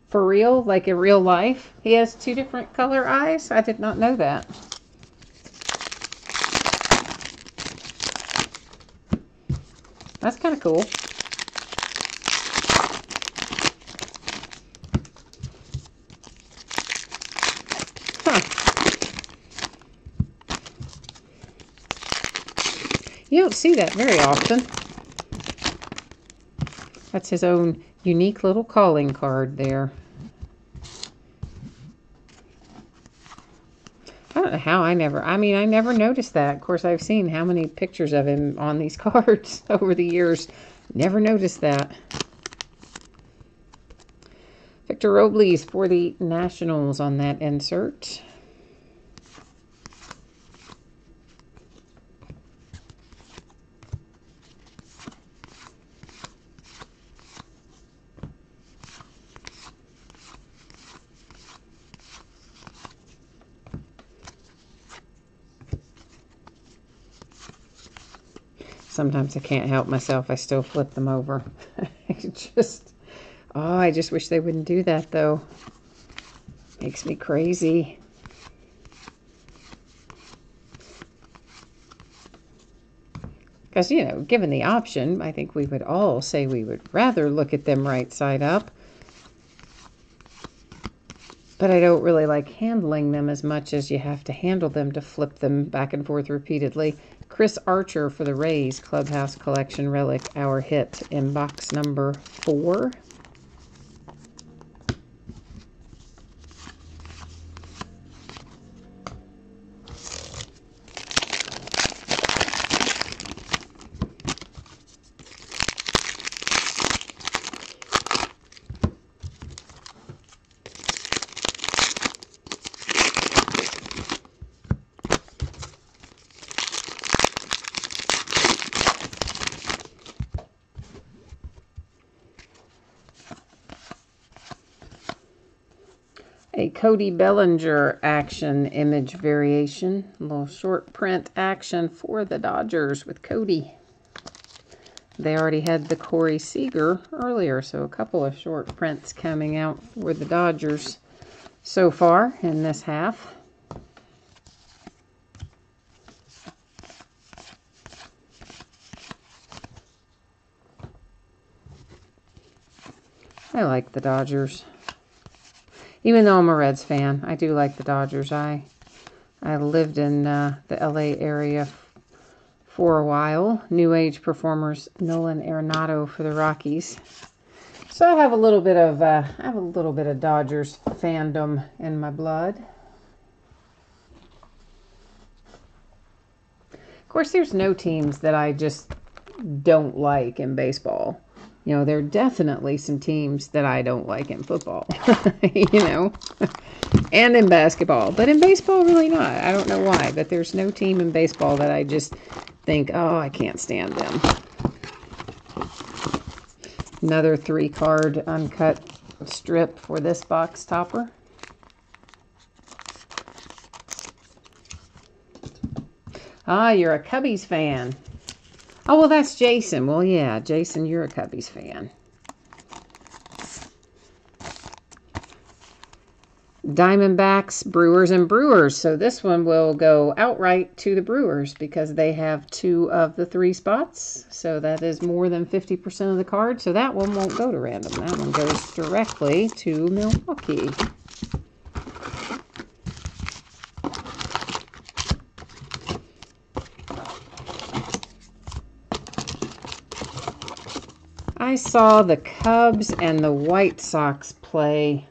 A: For real? Like in real life? He has two different color eyes? I did not know that. That's kind of cool. Huh. You don't see that very often. That's his own unique little calling card there. I don't know how I never noticed that. Of course, I've seen how many pictures of him on these cards over the years. Never noticed that. Victor Robles for the Nationals on that insert. Sometimes I can't help myself. I still flip them over. I just wish they wouldn't do that, though. Makes me crazy. Because, you know, given the option, I think we would all say we would rather look at them right side up. But I don't really like handling them as much as you have to handle them to flip them back and forth repeatedly. Chris Archer for the Rays Clubhouse Collection Relic, our hit in box number 4. A Cody Bellinger action image variation. A little short print action for the Dodgers with Cody. They already had the Corey Seager earlier, so a couple of short prints coming out for the Dodgers so far in this half. I like the Dodgers. Even though I'm a Reds fan, I do like the Dodgers. I lived in the LA area for a while. New Age performers Nolan Arenado for the Rockies. So I have a little bit of Dodgers fandom in my blood. Of course, there's no teams that I just don't like in baseball. You know, there are definitely some teams that I don't like in football, you know, and in basketball. But in baseball, really not. I don't know why, but there's no team in baseball that I just think, oh, I can't stand them. Another 3-card uncut strip for this box topper. Ah, you're a Cubbies fan. Oh, well, that's Jason. Well, yeah, Jason, you're a Cubbies fan. Diamondbacks, Brewers, and Brewers. So this one will go outright to the Brewers because they have 2 of the 3 spots. So that is more than 50% of the card. So that one won't go to random. That one goes directly to Milwaukee. I saw the Cubs and the White Sox play,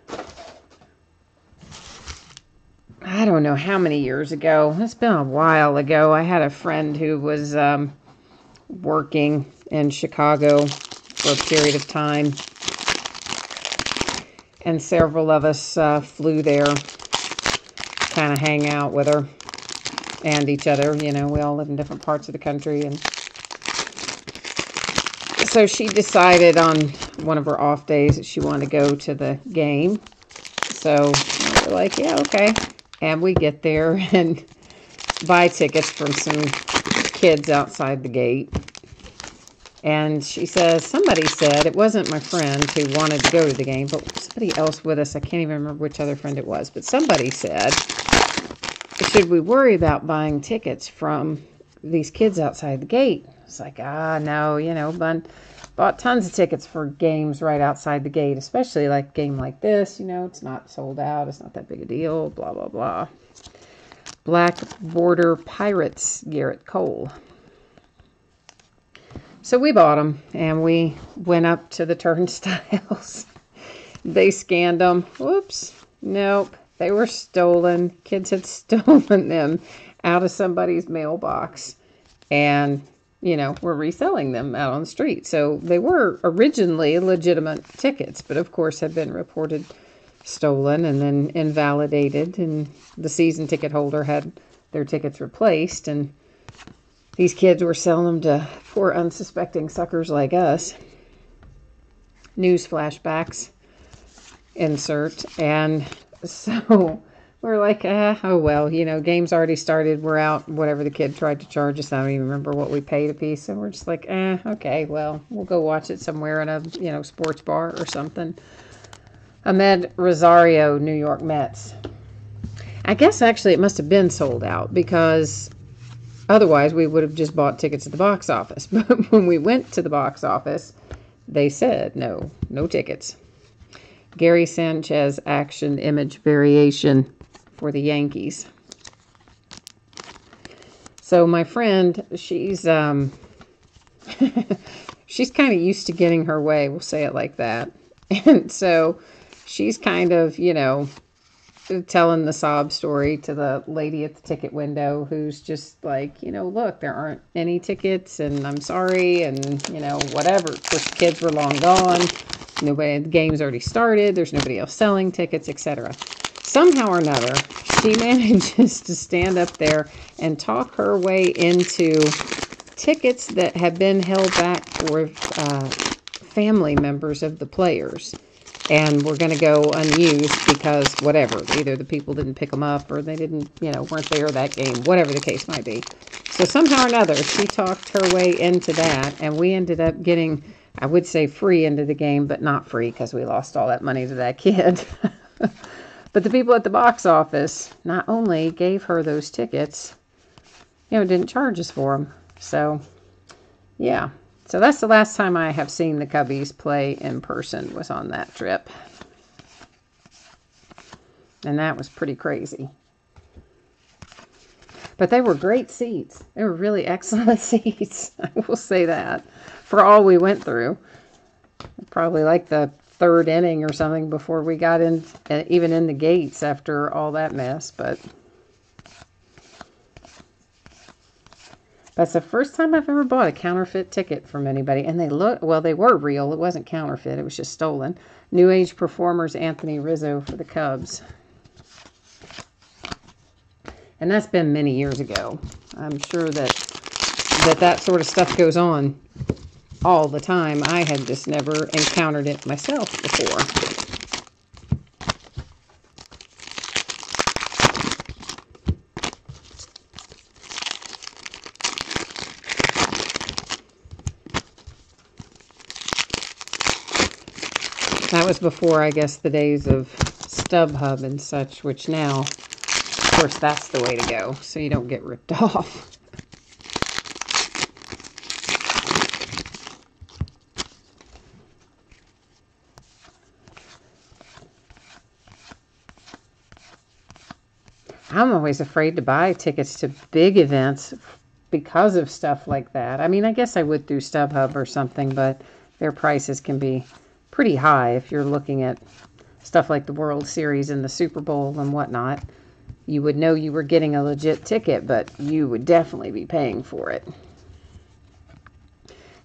A: I don't know how many years ago. It's been a while ago. I had a friend who was working in Chicago for a period of time. And several of us flew there, kind of hang out with her and each other. You know, we all live in different parts of the country. And so she decided on one of her off days that she wanted to go to the game. So we're like, yeah, okay. And we get there and buy tickets from some kids outside the gate. And she says, somebody said, it wasn't my friend who wanted to go to the game, but somebody else with us. I can't even remember which other friend it was. But somebody said, should we worry about buying tickets from these kids outside the gate? It's like, no, you know, bought tons of tickets for games right outside the gate, especially like a game like this. You know, it's not sold out. It's not that big a deal, blah, blah, blah. Black Border Pirates, Garrett Cole. So we bought them, and we went up to the turnstiles. They scanned them. Whoops. Nope. They were stolen. Kids had stolen them out of somebody's mailbox. And, you know, we're reselling them out on the street. So they were originally legitimate tickets, but of course had been reported stolen and then invalidated. And the season ticket holder had their tickets replaced. And these kids were selling them to poor unsuspecting suckers like us. News flashbacks insert. And so we're like, oh, well, you know, game's already started. We're out. Whatever the kid tried to charge us. I don't even remember what we paid a piece. And we're just like, okay, well, we'll go watch it somewhere in a, you know, sports bar or something. Amed Rosario, New York Mets. I guess actually it must have been sold out because otherwise, we would have just bought tickets at the box office. But when we went to the box office, they said, no tickets. Gary Sanchez action image variation for the Yankees. So my friend, she's she's kind of used to getting her way. We'll say it like that. And so she's kind of, you know, telling the sob story to the lady at the ticket window who's just like, you know, look, there aren't any tickets and I'm sorry and, you know, whatever. Of course, the kids were long gone. The game's already started. There's nobody else selling tickets, etc. Somehow or another, she manages to stand up there and talk her way into tickets that have been held back for family members of the players. And we're going to go unused because whatever, either the people didn't pick them up or they didn't, you know, weren't there that game, whatever the case might be. So somehow or another, she talked her way into that, and we ended up getting, I would say free into the game, but not free because we lost all that money to that kid. But the people at the box office not only gave her those tickets, you know, didn't charge us for them. So, yeah. So that's the last time I have seen the Cubbies play in person, was on that trip. And that was pretty crazy. But they were great seats. They were really excellent seats. I will say that. For all we went through. Probably like the third inning or something before we got in, even in the gates after all that mess. But that's the first time I've ever bought a counterfeit ticket from anybody. And they were real. It wasn't counterfeit. It was just stolen. New Age Performers, Anthony Rizzo for the Cubs. And that's been many years ago. I'm sure that sort of stuff goes on all the time. I had just never encountered it myself before. was before, I guess, the days of StubHub and such, which now, of course, that's the way to go, so you don't get ripped off. I'm always afraid to buy tickets to big events because of stuff like that. I mean, I guess I would through StubHub or something, but their prices can be pretty high if you're looking at stuff like the World Series and the Super Bowl and whatnot. You would know you were getting a legit ticket, but you would definitely be paying for it.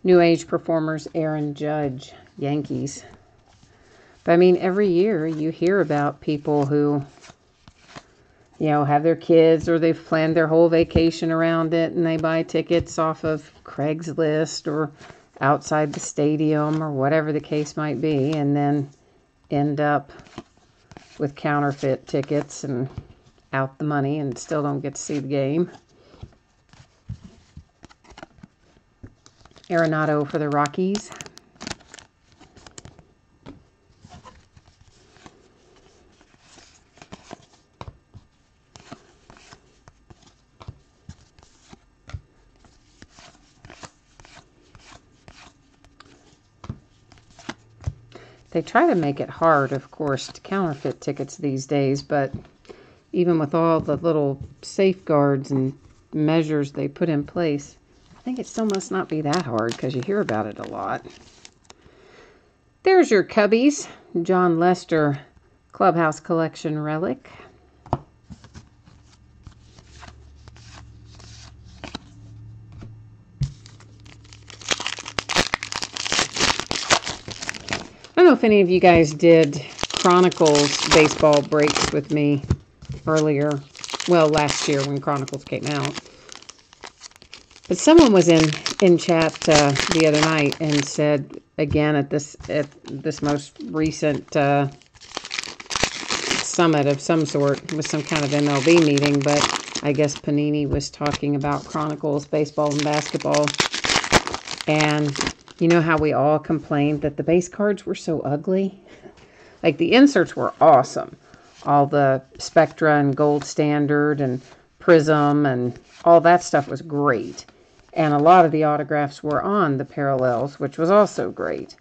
A: New age performers, Aaron Judge, Yankees. But I mean, every year you hear about people who, you know, have their kids or they've planned their whole vacation around it and they buy tickets off of Craigslist or outside the stadium or whatever the case might be, and then end up with counterfeit tickets and out the money and still don't get to see the game. Arenado for the Rockies. They try to make it hard, of course, to counterfeit tickets these days, but even with all the little safeguards and measures they put in place, I think it still must not be that hard because you hear about it a lot. There's your Cubbies. John Lester Clubhouse Collection Relic. I don't know if any of you guys did Chronicles baseball breaks with me earlier. Well, last year when Chronicles came out. But someone was in chat the other night and said, again, at this most recent summit of some sort, it was some kind of MLB meeting, but I guess Panini was talking about Chronicles baseball and basketball. And you know how we all complained that the base cards were so ugly? Like, the inserts were awesome. All the Spectra and Gold Standard and Prism and all that stuff was great. And a lot of the autographs were on the parallels, which was also great.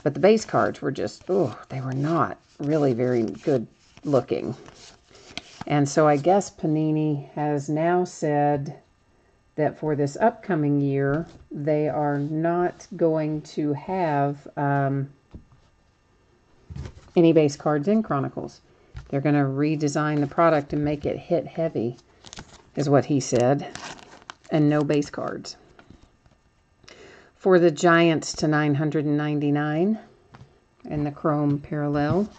A: But the base cards were just, they were not really very good looking. And so I guess Panini has now said that for this upcoming year, they are not going to have any base cards in Chronicles. They're going to redesign the product and make it hit heavy, is what he said, and no base cards. For the Giants to $999 and the Chrome parallel.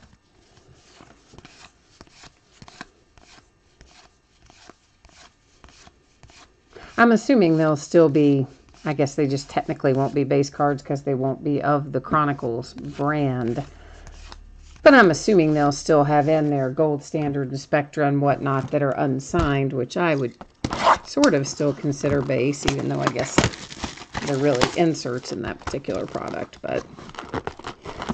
A: I'm assuming they'll still be, I guess they just technically won't be base cards because they won't be of the Chronicles brand. But I'm assuming they'll still have in their Gold Standard and Spectra and whatnot that are unsigned, which I would sort of still consider base, even though I guess they're really inserts in that particular product. But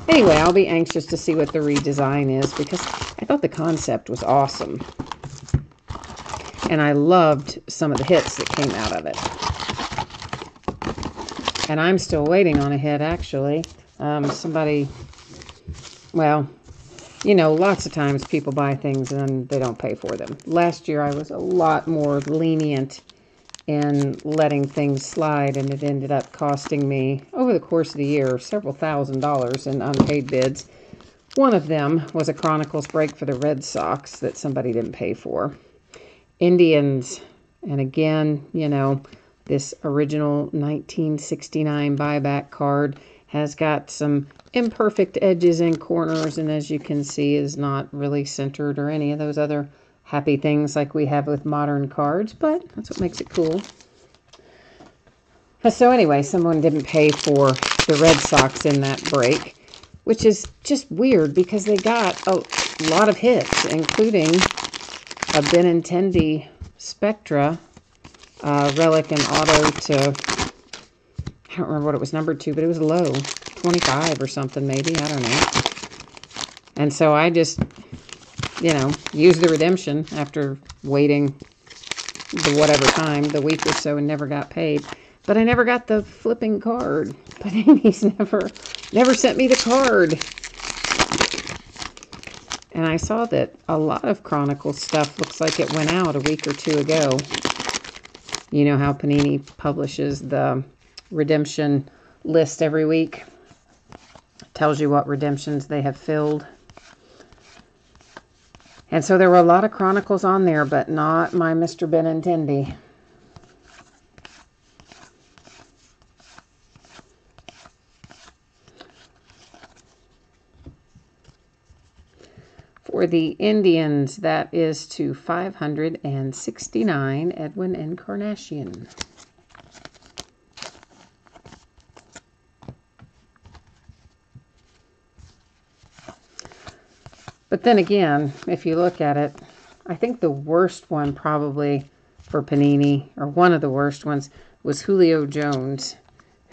A: anyway, I'll be anxious to see what the redesign is because I thought the concept was awesome. And I loved some of the hits that came out of it. And I'm still waiting on a hit, actually. Somebody, well, you know, lots of times people buy things and they don't pay for them. Last year I was a lot more lenient in letting things slide, and it ended up costing me, over the course of the year, several $1,000s in unpaid bids. One of them was a Chronicles break for the Red Sox that somebody didn't pay for. Indians, and again, you know, this original 1969 buyback card has got some imperfect edges and corners, and as you can see is not really centered or any of those other happy things like we have with modern cards, but that's what makes it cool. So anyway, someone didn't pay for the Red Sox in that break, which is just weird because they got a lot of hits, including a Benintendi Spectra relic and auto to, I don't remember what it was numbered to, but it was low, 25 or something maybe, I don't know. And so I just, you know, used the redemption after waiting the whatever time, the week or so, and never got paid. But I never got the flipping card. Panini's never sent me the card. And I saw that a lot of Chronicle stuff looks like it went out a week or two ago. You know how Panini publishes the redemption list every week? Tells you what redemptions they have filled. And so there were a lot of Chronicles on there, but not my Mr. Benintendi. For the Indians, that is to 569, Edwin Encarnacion. But then again, if you look at it, I think the worst one probably for Panini, or one of the worst ones, was Julio Jones,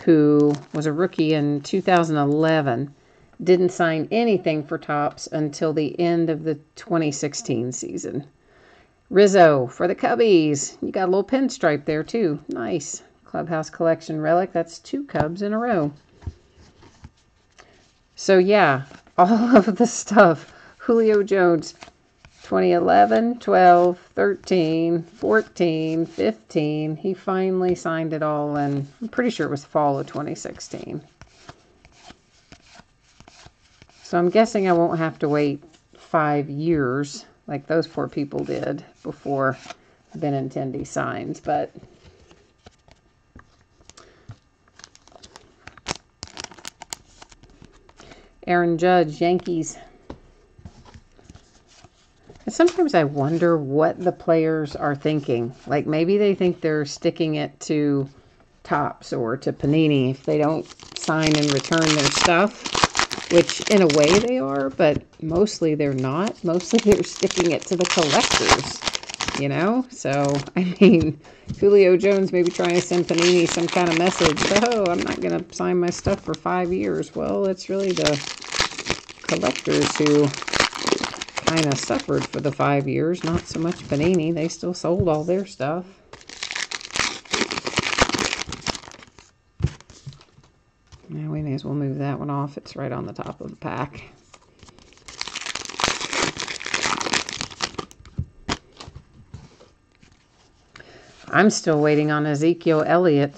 A: who was a rookie in 2011. Didn't sign anything for Topps until the end of the 2016 season. Rizzo for the Cubbies. You got a little pinstripe there too. Nice. Clubhouse Collection relic. That's 2 Cubs in a row. So yeah, all of the stuff. Julio Jones, 2011, 12, 13, 14, 15. He finally signed it all in, I'm pretty sure it was fall of 2016. So I'm guessing I won't have to wait 5 years like those poor people did before Benintendi signs, but Aaron Judge, Yankees. And sometimes I wonder what the players are thinking. Like maybe they think they're sticking it to Topps or to Panini if they don't sign and return their stuff, which in a way they are, but mostly they're not. Mostly they're sticking it to the collectors, you know? So, I mean, Julio Jones maybe trying to send Panini some kind of message. Oh, I'm not going to sign my stuff for 5 years. Well, it's really the collectors who kind of suffered for the 5 years. Not so much Panini. They still sold all their stuff. Now we may as well move that one off. It's right on the top of the pack. I'm still waiting on Ezekiel Elliott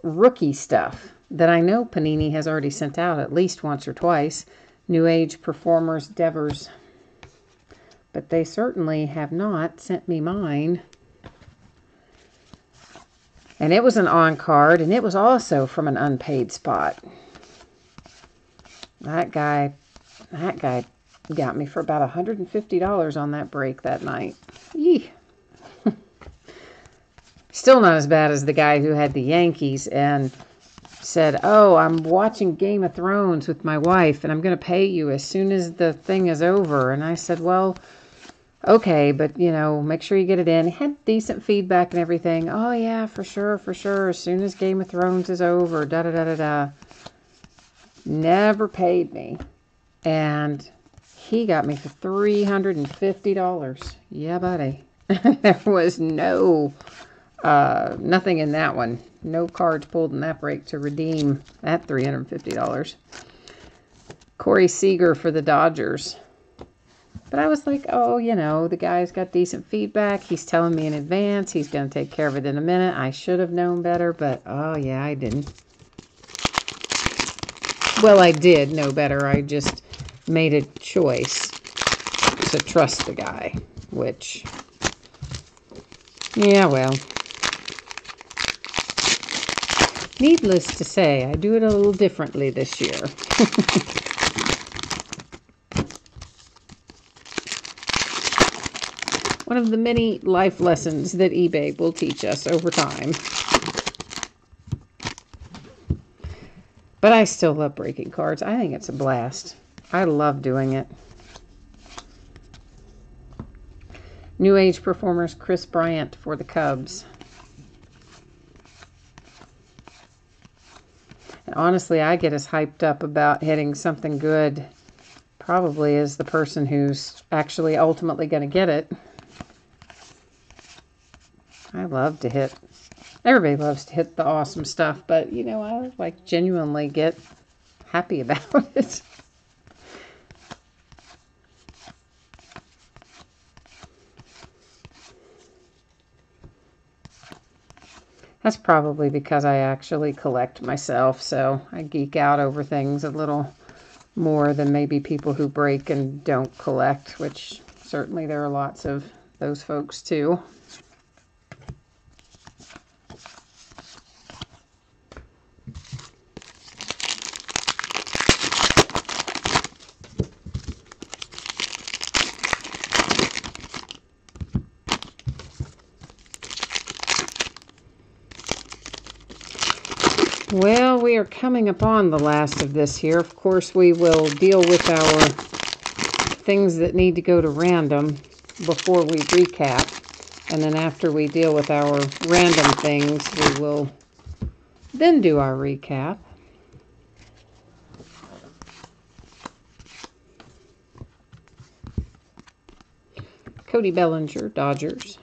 A: rookie stuff that I know Panini has already sent out at least once or twice. New Age Performers Devers. But they certainly have not sent me mine. And it was an on-card, and it was also from an unpaid spot. That guy got me for about $150 on that break that night. Yee. Still not as bad as the guy who had the Yankees and said, oh, I'm watching Game of Thrones with my wife, and I'm going to pay you as soon as the thing is over. And I said, well, okay, but, you know, make sure you get it in. He had decent feedback and everything. Oh, yeah, for sure, for sure. As soon as Game of Thrones is over, da-da-da-da-da. Never paid me. And he got me for $350. Yeah, buddy. There was nothing in that one. No cards pulled in that break to redeem that $350. Corey Seager for the Dodgers. But I was like, oh, you know, the guy's got decent feedback. He's telling me in advance. He's going to take care of it in a minute. I should have known better, but oh, yeah, I didn't. Well, I did know better. I just made a choice to trust the guy, which, yeah, well. Needless to say, I do it a little differently this year. One of the many life lessons that eBay will teach us over time. But I still love breaking cards. I think it's a blast. I love doing it. New Age Performers Chris Bryant for the Cubs. And honestly, I get as hyped up about hitting something good probably is the person who's actually ultimately going to get it. I love to hit, everybody loves to hit the awesome stuff, but you know, I like genuinely get happy about it. That's probably because I actually collect myself, so I geek out over things a little more than maybe people who break and don't collect, which certainly there are lots of those folks too. Well, we are coming upon the last of this here. Of course, we will deal with our things that need to go to random before we recap. And then after we deal with our random things, we will then do our recap. Cody Bellinger, Dodgers.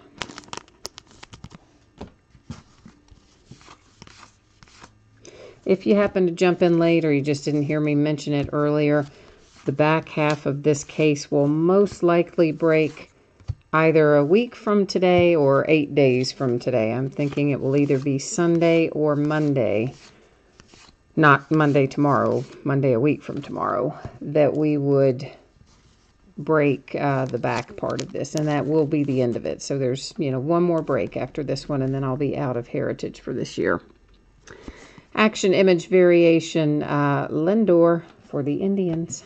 A: If you happen to jump in late or you just didn't hear me mention it earlier, the back half of this case will most likely break either a week from today or 8 days from today. I'm thinking it will either be Sunday or Monday, not Monday tomorrow, Monday a week from tomorrow, that we would break the back part of this, and that will be the end of it. So there's, you know, one more break after this one, and then I'll be out of Heritage for this year. Action image variation, Lindor for the Indians.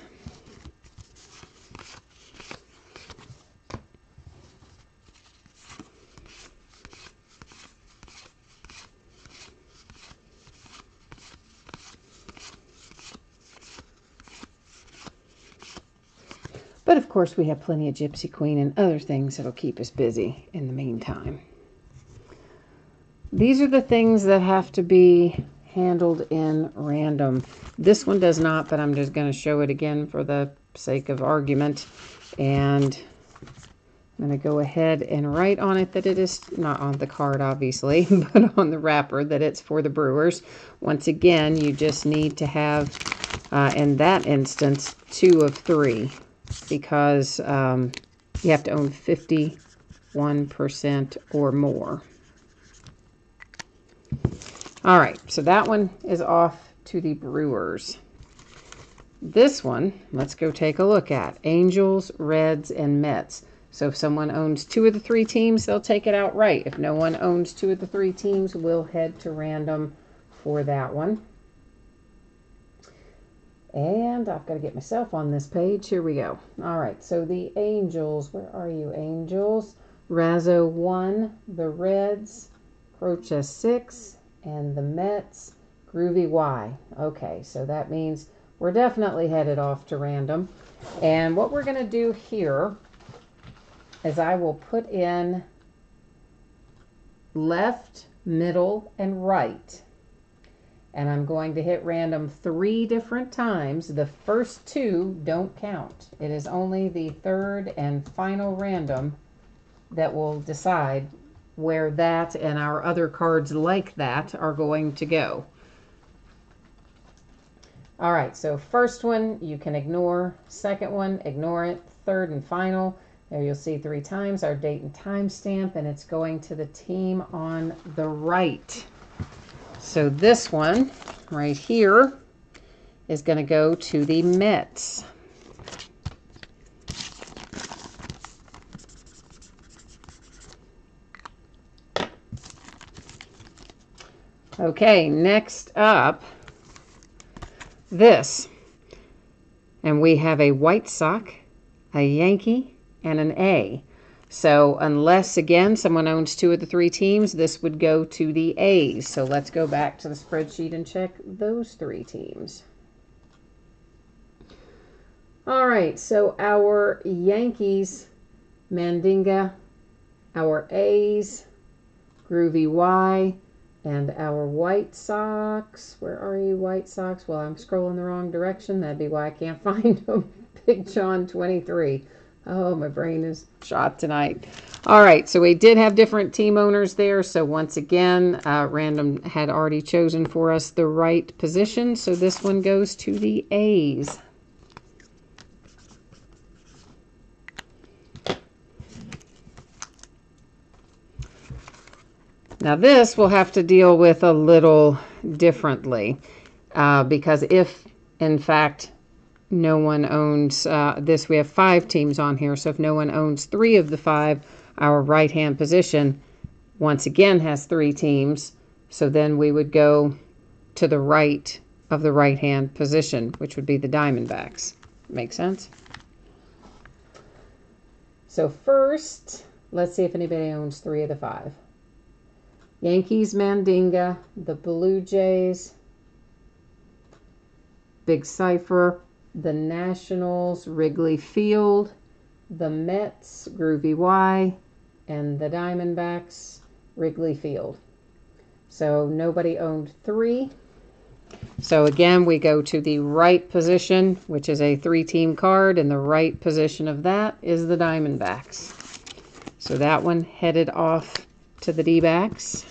A: But of course we have plenty of Gypsy Queen and other things that'll keep us busy in the meantime. These are the things that have to be handled in random. This one does not, but I'm just going to show it again for the sake of argument. And I'm going to go ahead and write on it that it is, not on the card obviously, but on the wrapper, that it's for the Brewers. Once again, you just need to have, in that instance, 2 of 3. Because you have to own 51% or more. All right, so that one is off to the Brewers. This one, let's go take a look at. Angels, Reds, and Mets. So if someone owns 2 of the 3 teams, they'll take it outright. If no one owns 2 of the 3 teams, we'll head to random for that one. And I've got to get myself on this page. Here we go. All right, so the Angels, where are you, Angels? Razzo 1, the Reds, Croce 6, and the Mets, Groovy Y. Okay, so that means we're definitely headed off to random. And what we're going to do here is I will put in left, middle, and right. And I'm going to hit random 3 different times. The first 2 don't count. It is only the third and final random that will decide where that and our other cards like that are going to go. All right, so first one you can ignore. Second one, ignore it. Third and final, there you'll see 3 times our date and time stamp, and it's going to the team on the right. So this one right here is going to go to the Mets. Okay, next up, this. And we have a White Sox, a Yankee, and an A. So unless, again, someone owns 2 of the 3 teams, this would go to the A's. So let's go back to the spreadsheet and check those 3 teams. All right, so our Yankees, Mandinga, our A's, Groovy Y, And our White Sox, where are you, White Sox? Well, I'm scrolling the wrong direction. That'd be why I can't find them. Big John 23. Oh, my brain is shot tonight. All right, so we did have different team owners there. So once again, Random had already chosen for us the right position. So this one goes to the A's. Now this we'll have to deal with a little differently because if, in fact, no one owns this, we have 5 teams on here. So if no one owns 3 of the 5, our right-hand position once again has 3 teams. So then we would go to the right of the right-hand position, which would be the Diamondbacks. Make sense? So first, let's see if anybody owns 3 of the 5. Yankees, Mandinga, the Blue Jays, Big Cipher, the Nationals, Wrigley Field, the Mets, Groovy Y, and the Diamondbacks, Wrigley Field. So nobody owned 3. So again, we go to the right position, which is a 3-team card, and the right position of that is the Diamondbacks. So that one headed off to the D-backs.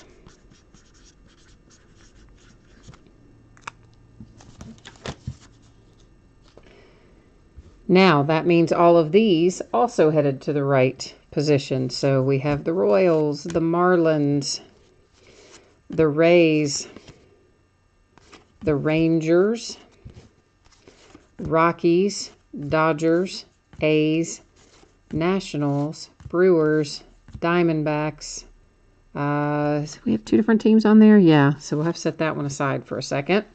A: Now, that means all of these also headed to the right position. So we have the Royals, the Marlins, the Rays, the Rangers, Rockies, Dodgers, A's, Nationals, Brewers, Diamondbacks. So we have 2 different teams on there? Yeah, so we'll have to set that one aside for a second.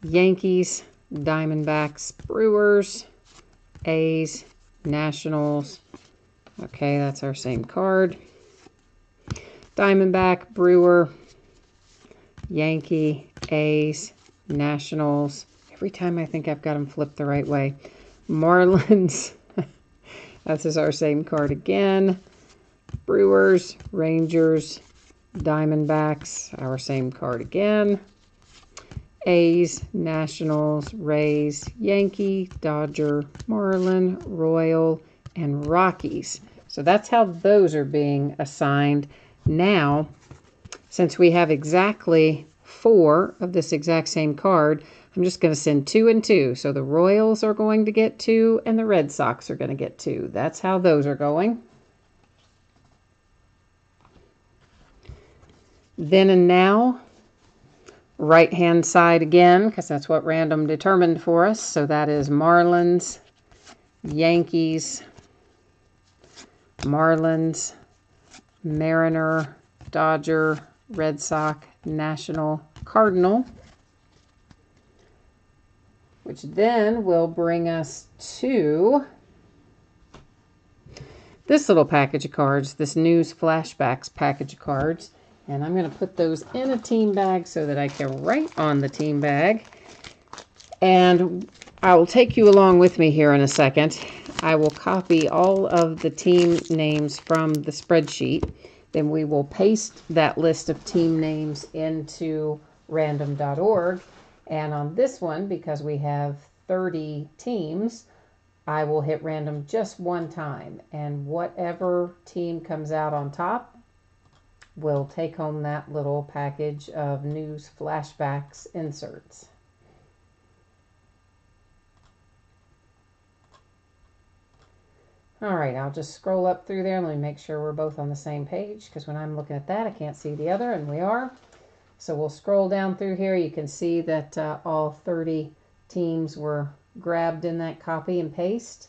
A: Yankees, Diamondbacks, Brewers, A's, Nationals. Okay, that's our same card. Diamondback, Brewer, Yankee, A's, Nationals. Every time I think I've got them flipped the right way. Marlins. This is our same card again. Brewers, Rangers, Diamondbacks. Our same card again. A's, Nationals, Rays, Yankee, Dodger, Marlin, Royal, and Rockies. So that's how those are being assigned. Now, since we have exactly 4 of this exact same card, I'm just going to send 2 and 2. So the Royals are going to get 2 and the Red Sox are going to get 2. That's how those are going. Then and now, right-hand side again, because that's what Random determined for us. So that is Marlins, Yankees, Marlins, Mariner, Dodger, Red Sox, National, Cardinal. Which then will bring us to this little package of cards, this News Flashbacks package of cards. And I'm going to put those in a team bag so that I can write on the team bag. And I will take you along with me here in a second. I will copy all of the team names from the spreadsheet. Then we will paste that list of team names into random.org. And on this one, because we have 30 teams, I will hit random just one time. And whatever team comes out on top will take home that little package of News Flashbacks inserts. All right, I'll just scroll up through there. Let me make sure we're both on the same page, because when I'm looking at that, I can't see the other, and we are. So we'll scroll down through here. You can see that all 30 teams were grabbed in that copy and paste.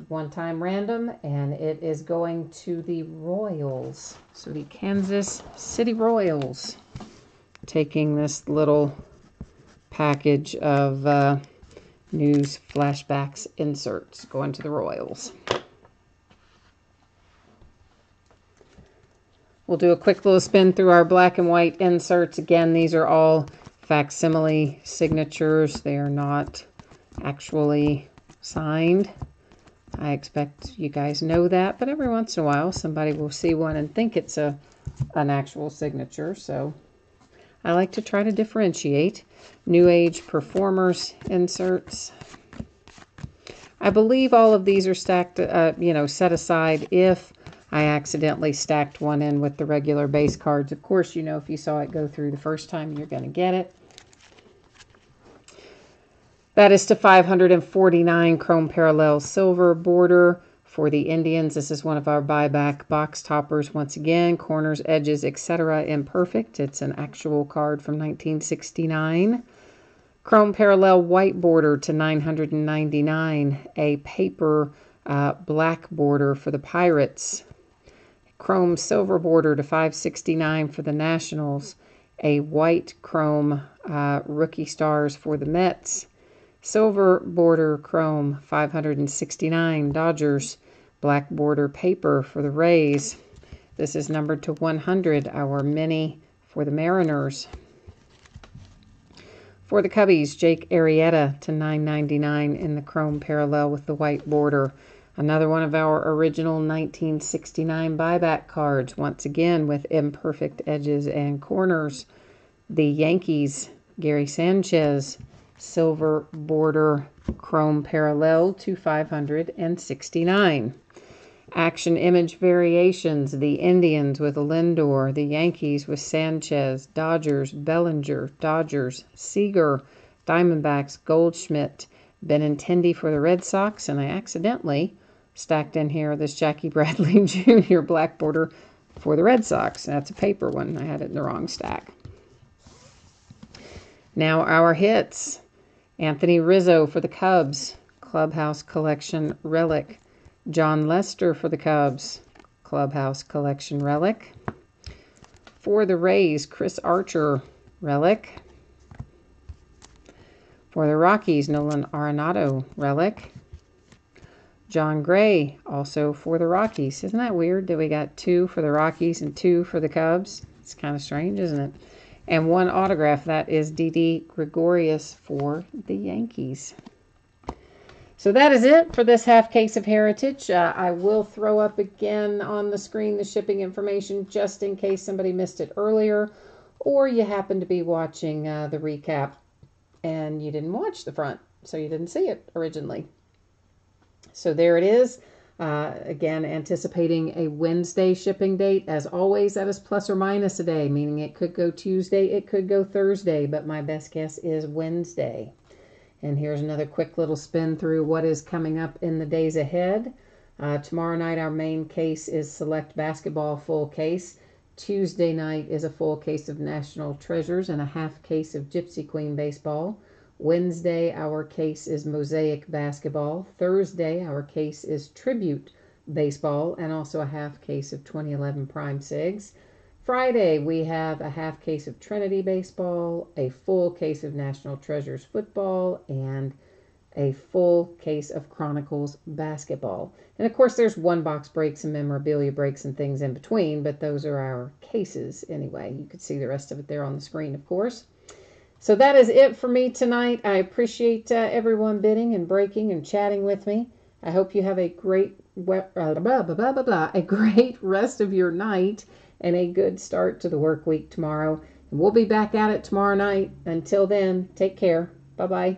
A: One time random, and it is going to the Royals. So the Kansas City Royals, taking this little package of News Flashbacks inserts, going to the Royals. We'll do a quick little spin through our black and white inserts. Again, these are all facsimile signatures. They are not actually signed. I expect you guys know that, but every once in a while somebody will see one and think it's a an actual signature, so I like to try to differentiate. New Age Performers inserts. I believe all of these are stacked, set aside if I accidentally stacked one in with the regular base cards. Of course, if you saw it go through the first time, you're going to get it. That is to 549 chrome parallel silver border for the Indians. This is one of our buyback box toppers. Once again, corners, edges, etc. imperfect. It's an actual card from 1969. Chrome parallel white border to 999. A paper black border for the Pirates. Chrome silver border to 569 for the Nationals. A white chrome rookie stars for the Mets. Silver border chrome 569 Dodgers. Black border paper for the Rays. This is numbered to 100, our mini for the Mariners. For the Cubbies, Jake Arrieta to 999 in the chrome parallel with the white border. Another one of our original 1969 buyback cards, once again with imperfect edges and corners. The Yankees, Gary Sanchez, silver border chrome parallel to 569. Action image variations, the Indians with Lindor, the Yankees with Sanchez, Dodgers, Bellinger, Dodgers, Seager, Diamondbacks, Goldschmidt, Benintendi for the Red Sox, and I accidentally stacked in here this Jackie Bradley Jr. black border for the Red Sox. That's a paper one. I had it in the wrong stack. Now our hits. Anthony Rizzo for the Cubs, Clubhouse Collection Relic. John Lester for the Cubs, Clubhouse Collection Relic. For the Rays, Chris Archer, Relic. For the Rockies, Nolan Arenado, Relic. John Gray, also for the Rockies. Isn't that weird that we got 2 for the Rockies and 2 for the Cubs? It's kind of strange, isn't it? And one autograph, that is Didi Gregorius for the Yankees. So that is it for this half case of Heritage. I will throw up again on the screen the shipping information just in case somebody missed it earlier, or you happen to be watching the recap and you didn't watch the front, so you didn't see it originally. So there it is. Again, anticipating a Wednesday shipping date. As always, that is plus or minus a day, meaning it could go Tuesday, it could go Thursday, but my best guess is Wednesday. And here's another quick little spin through what is coming up in the days ahead. Tomorrow night, our main case is Select Basketball full case. Tuesday night is a full case of National Treasures and a half case of Gypsy Queen Baseball. Wednesday, our case is Mosaic Basketball. Thursday, our case is Tribute Baseball and also a half case of 2011 Prime Sigs. Friday, we have a half case of Trinity Baseball, a full case of National Treasures Football, and a full case of Chronicles Basketball. And of course, there's one box breaks and memorabilia breaks and things in between, but those are our cases anyway. You could see the rest of it there on the screen, of course. So that is it for me tonight. I appreciate everyone bidding and breaking and chatting with me. I hope you have a great a great rest of your night and a good start to the work week tomorrow. And we'll be back at it tomorrow night. Until then, take care. Bye-bye.